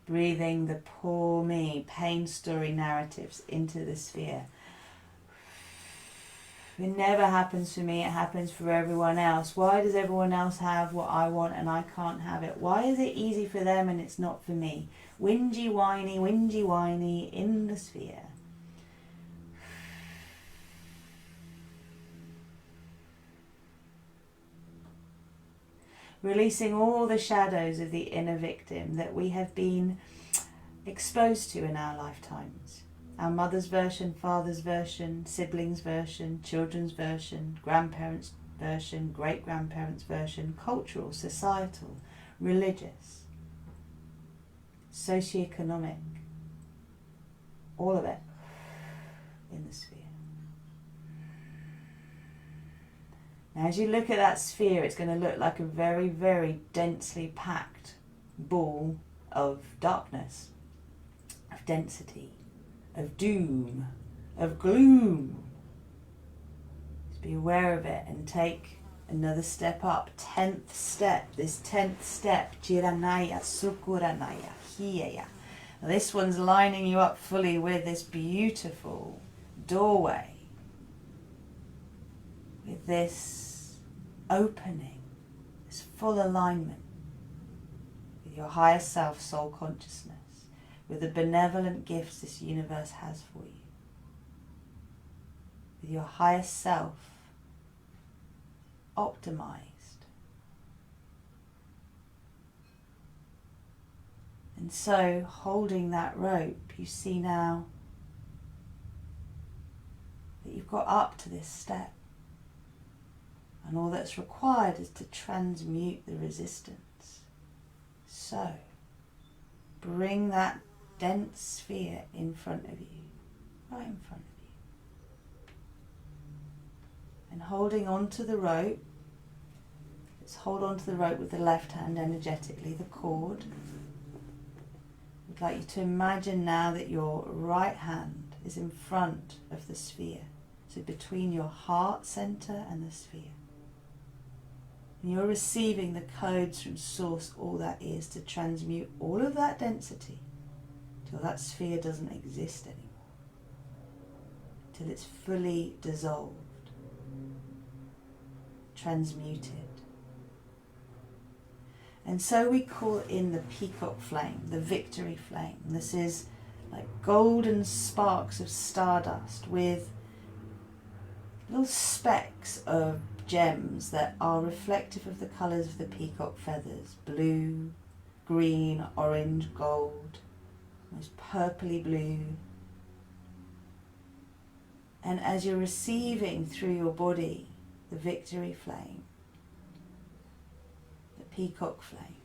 Breathing the poor me, pain story narratives into the sphere. It never happens for me, it happens for everyone else. Why does everyone else have what I want and I can't have it? Why is it easy for them and it's not for me? Whingy whiny in the sphere. Releasing all the shadows of the inner victim that we have been exposed to in our lifetimes. Our mother's version, father's version, siblings' version, children's version, grandparents' version, great-grandparents' version, cultural, societal, religious, socioeconomic, all of it in the sphere. Now as you look at that sphere, it's going to look like a very, very densely packed ball of darkness, of density, of doom, of gloom. Just be aware of it and take another step up. 10th step, this 10th step, Jiranaya, Sukuranaya, Hiya. This one's lining you up fully with this beautiful doorway, with this opening, this full alignment with your higher self, soul consciousness, with the benevolent gifts this universe has for you, with your higher self optimized And so, holding that rope, you see now that you've got up to this step. And all that's required is to transmute the resistance. So, bring that dense sphere in front of you, right in front of you. And holding on to the rope, let's hold on to the rope with the left hand energetically, the cord. I'd like you to imagine now that your right hand is in front of the sphere, so between your heart center and the sphere. And you're receiving the codes from Source, all that is, to transmute all of that density till that sphere doesn't exist anymore, till it's fully dissolved, transmuted. And so we call in the peacock flame, the victory flame. This is like golden sparks of stardust with little specks of gems that are reflective of the colours of the peacock feathers: blue, green, orange, gold, almost purpley blue. And as you're receiving through your body the victory flame, the peacock flame,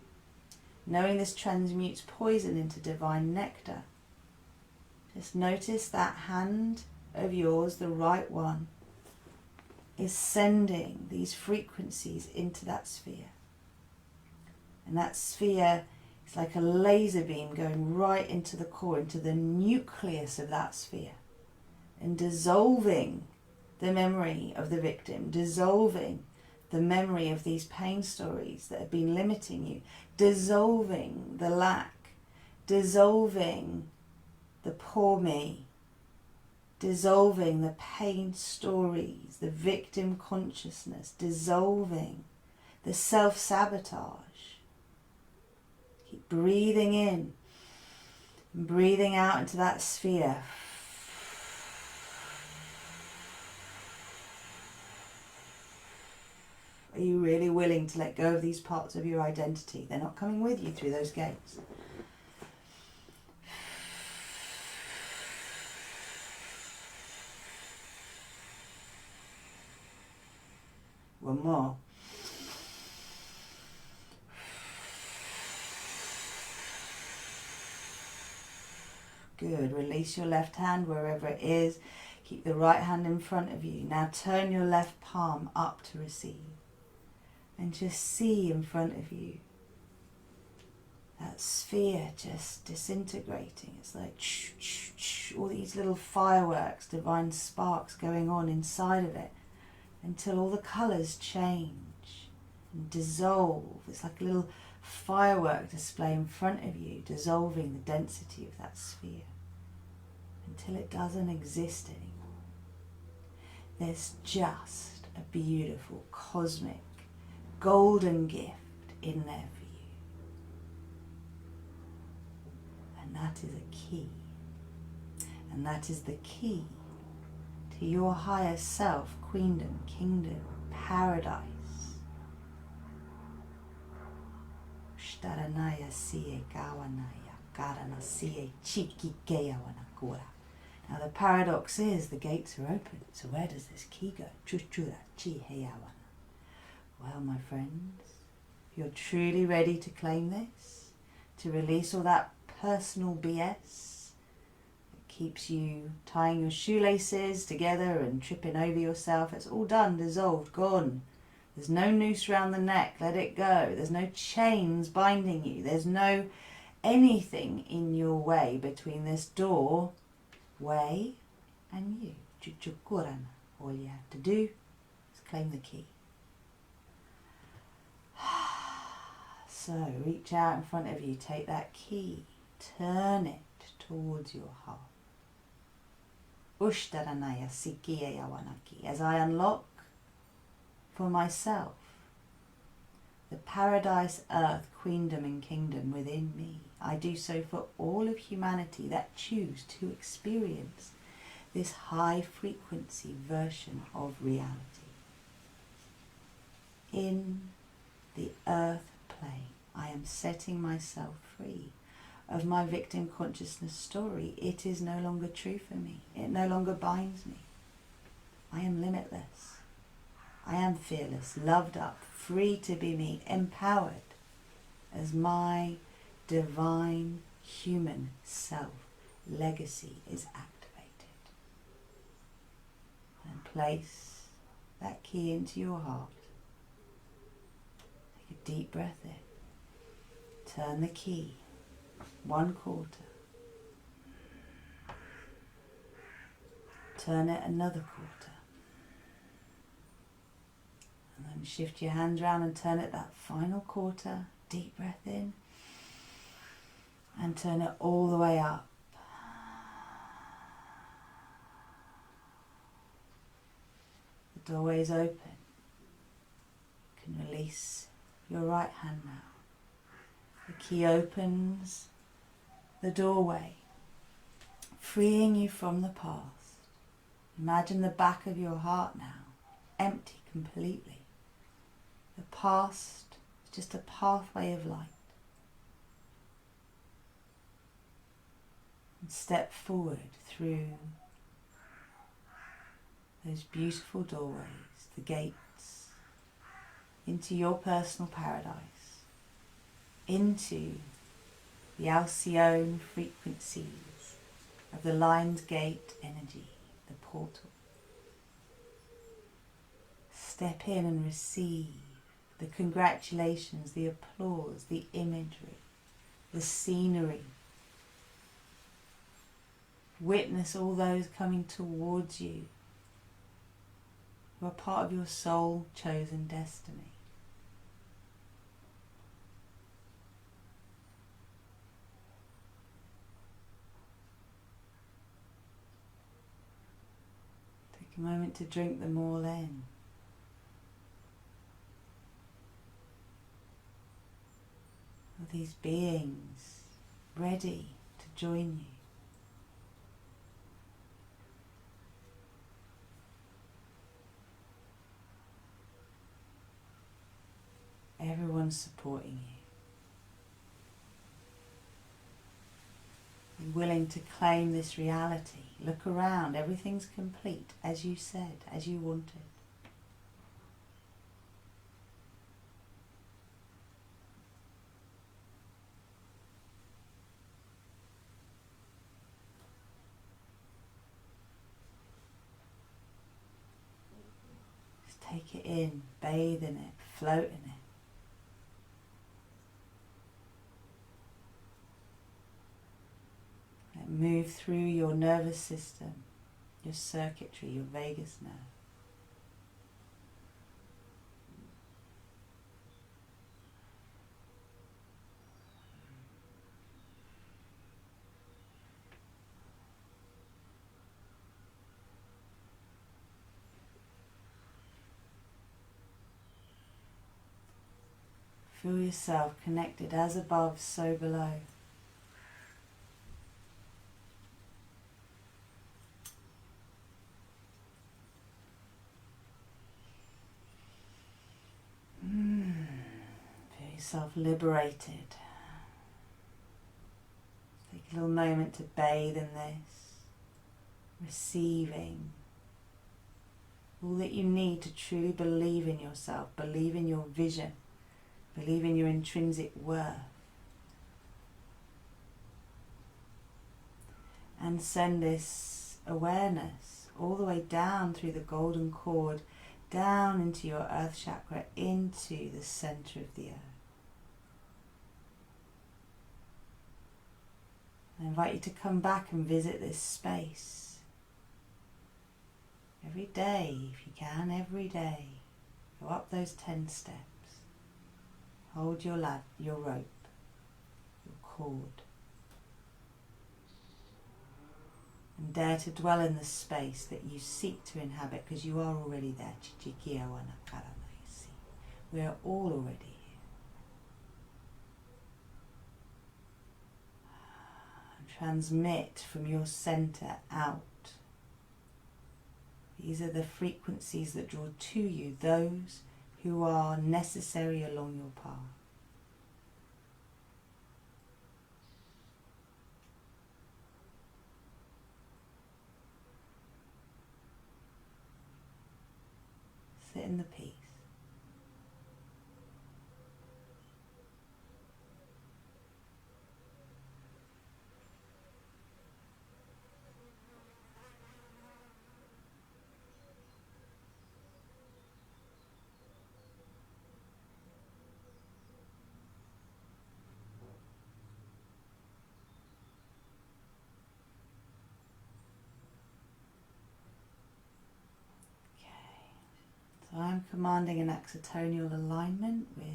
knowing this transmutes poison into divine nectar, just notice that hand of yours, the right one, is sending these frequencies into that sphere. And that sphere is like a laser beam going right into the core, into the nucleus of that sphere, and dissolving the memory of the victim, dissolving the memory of these pain stories that have been limiting you, dissolving the lack, dissolving the poor me, dissolving the pain stories, the victim consciousness, dissolving the self-sabotage. Keep breathing in and breathing out into that sphere. Are you really willing to let go of these parts of your identity? They're not coming with you through those gates. One more. Good. Release your left hand wherever it is. Keep the right hand in front of you. Now turn your left palm up to receive. And just see in front of you that sphere just disintegrating. It's like all these little fireworks, divine sparks going on inside of it, until all the colours change and dissolve. It's like a little firework display in front of you, dissolving the density of that sphere until it doesn't exist anymore. There's just a beautiful, cosmic, golden gift in there for you. And that is a key. And that is the key to your higher self, queendom, kingdom, paradise. Shtaranaya siye kawanaya, karana siye chiki keyawanakura. Now the paradox is the gates are open. So where does this key go? Chuchura chi heyawana. Well, my friends, if you're truly ready to claim this, to release all that personal BS that keeps you tying your shoelaces together and tripping over yourself, it's all done, dissolved, gone. There's no noose around the neck, let it go. There's no chains binding you. There's no anything in your way between this doorway and you. Chuchukurana. All you have to do is claim the key. So reach out in front of you, take that key, turn it towards your heart. Ushtaranaya sikiye yawanaki. As I unlock for myself the paradise, earth, queendom and kingdom within me, I do so for all of humanity that choose to experience this high frequency version of reality. In the earth plane, I am setting myself free of my victim consciousness story, it is no longer true for me. It no longer binds me. I am limitless. I am fearless, loved up, free to be me, empowered as my divine human self legacy is activated. And place that key into your heart. Take a deep breath in. Turn the key 1/4. Turn it another quarter. And then shift your hands around and turn it that final quarter. Deep breath in. And turn it all the way up. The doorway is open. You can release your right hand now. The key opens the doorway, freeing you from the past. Imagine the back of your heart now, empty completely. The past is just a pathway of light. And step forward through those beautiful doorways, the gates, into your personal paradise, into the Alcyone frequencies of the Lion's Gate energy, the portal. Step in and receive the congratulations, the applause, the imagery, the scenery. Witness all those coming towards you who are part of your soul-chosen destiny. Take a moment to drink them all in. Are these beings ready to join you? Everyone's supporting you. Be willing to claim this reality. Look around, everything's complete, as you said, as you wanted. Just take it in, bathe in it, float in it. Move through your nervous system, your circuitry, your vagus nerve. Feel yourself connected as above, so below. Liberated. Take a little moment to bathe in this, receiving all that you need to truly believe in yourself, believe in your vision, believe in your intrinsic worth, and send this awareness all the way down through the golden cord, down into your earth chakra, into the center of the earth. I invite you to come back and visit this space every day, if you can, every day. Go up those 10 steps. Hold your rope, your cord. And dare to dwell in the space that you seek to inhabit, because you are already there. We are all already here. Transmit from your center out. These are the frequencies that draw to you those who are necessary along your path. Sit in the peace. So I'm commanding an axonal alignment with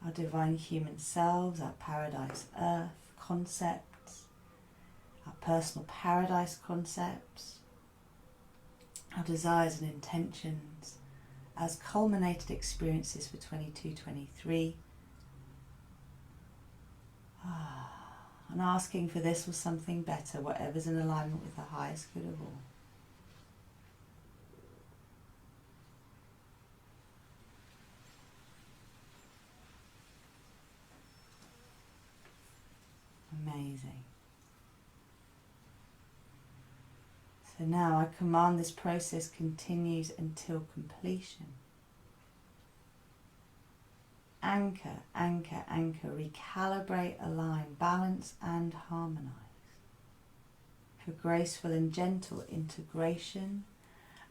our divine human selves, our paradise earth concepts, our personal paradise concepts, our desires and intentions as culminated experiences for 22-23. And asking for this or something better, whatever's in alignment with the highest good of all. Amazing. So now I command this process continues until completion. Anchor, anchor, anchor, recalibrate, align, balance and harmonize. For graceful and gentle integration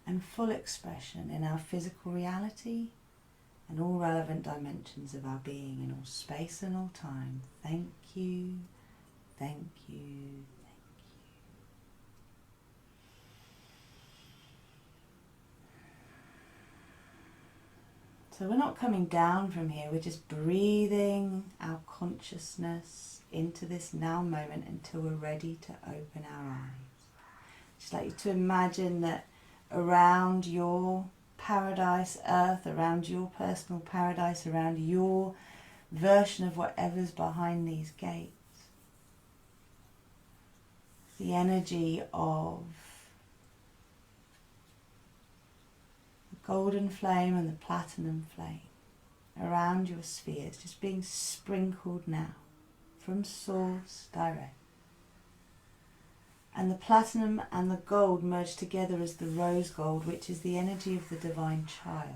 and full expression in our physical reality and all relevant dimensions of our being in all space and all time. Thank you, thank you, thank you. So we're not coming down from here, we're just breathing our consciousness into this now moment until we're ready to open our eyes. Just like you to imagine that around your paradise earth, around your personal paradise, around your version of whatever's behind these gates, the energy of the golden flame and the platinum flame around your spheres just being sprinkled now from source direct. And the platinum and the gold merge together as the rose gold, which is the energy of the divine child.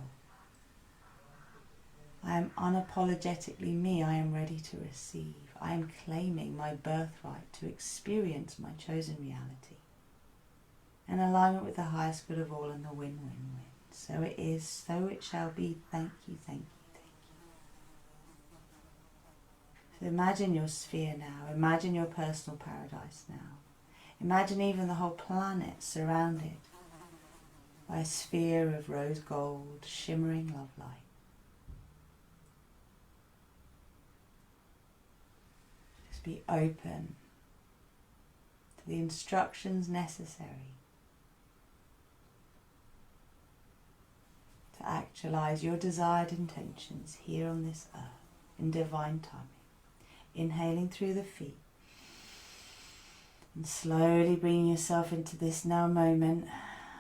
I am unapologetically me. I am ready to receive. I am claiming my birthright to experience my chosen reality. In alignment with the highest good of all and the win-win-win. So it is, so it shall be. Thank you, thank you, thank you. So imagine your sphere now. Imagine your personal paradise now. Imagine even the whole planet surrounded by a sphere of rose gold, shimmering love light. Just be open to the instructions necessary to actualize your desired intentions here on this earth in divine timing. Inhaling through the feet. And slowly bringing yourself into this now moment,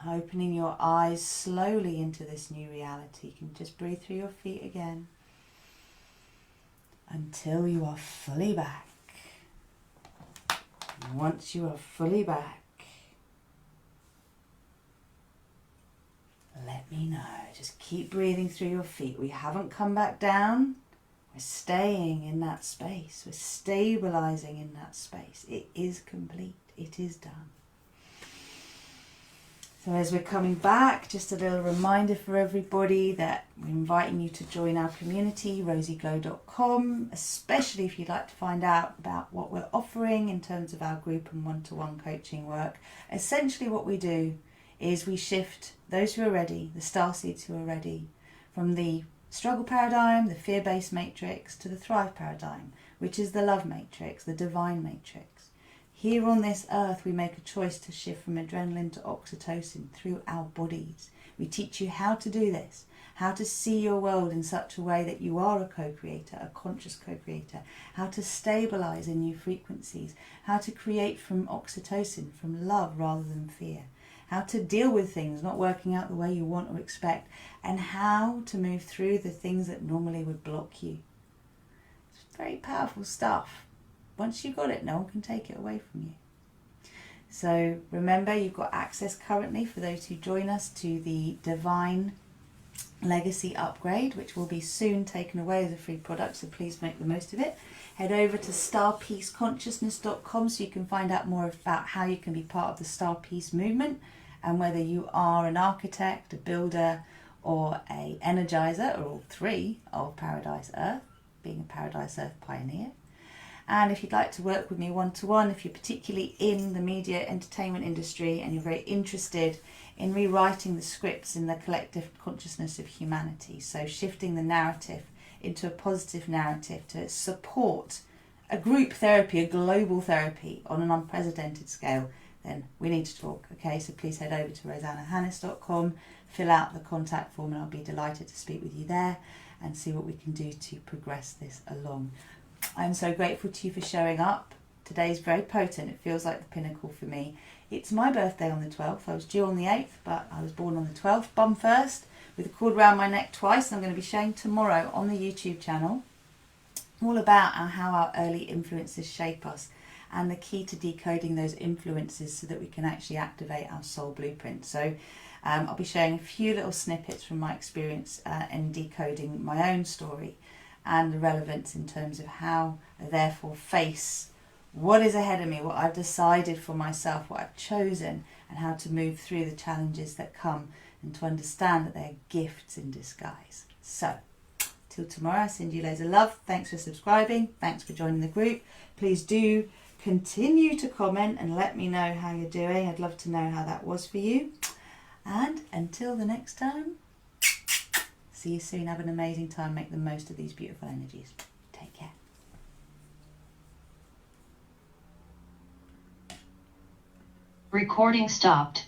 opening your eyes slowly into this new reality. You can just breathe through your feet again until you are fully back. And once you are fully back, let me know. Just keep breathing through your feet. We haven't come back down. We're staying in that space. We're stabilizing in that space. It is complete. It is done. So as we're coming back, just a little reminder for everybody that we're inviting you to join our community, rosieglow.com, especially if you'd like to find out about what we're offering in terms of our group and one-to-one coaching work. Essentially what we do is we shift those who are ready, the starseeds who are ready, from the struggle paradigm, the fear-based matrix, to the thrive paradigm, which is the love matrix, the divine matrix. Here on this earth, we make a choice to shift from adrenaline to oxytocin through our bodies. We teach you how to do this, how to see your world in such a way that you are a co-creator, a conscious co-creator, how to stabilize in new frequencies, how to create from oxytocin, from love rather than fear, how to deal with things not working out the way you want or expect, and how to move through the things that normally would block you. It's very powerful stuff. Once you've got it, no one can take it away from you. So remember, you've got access currently, for those who join us, to the Divine Legacy upgrade, which will be soon taken away as a free product, so please make the most of it. Head over to starpeaceconsciousness.com so you can find out more about how you can be part of the Star Peace movement, and whether you are an architect, a builder, or a energizer, or all three of Paradise Earth, being a Paradise Earth pioneer. And if you'd like to work with me one-to-one, if you're particularly in the media entertainment industry and you're very interested in rewriting the scripts in the collective consciousness of humanity, so shifting the narrative into a positive narrative to support a group therapy, a global therapy on an unprecedented scale, then we need to talk. Okay, so please head over to rosannahannis.com, fill out the contact form, and I'll be delighted to speak with you there and see what we can do to progress this along. I'm so grateful to you for showing up. Today's very potent. It feels like the pinnacle for me. It's my birthday on the 12th. I was due on the 8th, but I was born on the 12th. Bum first, with a cord around my neck twice. And I'm going to be showing tomorrow on the YouTube channel all about how our early influences shape us, and the key to decoding those influences so that we can actually activate our soul blueprint. So I'll be sharing a few little snippets from my experience in decoding my own story, and the relevance in terms of how I therefore face what is ahead of me, what I've decided for myself, what I've chosen, and how to move through the challenges that come, and to understand that they're gifts in disguise. So, till tomorrow, I send you loads of love. Thanks for subscribing. Thanks for joining the group. Please do continue to comment and let me know how you're doing. I'd love to know how that was for you. And until the next time, see you soon. Have an amazing time. Make the most of these beautiful energies. Take care. Recording stopped.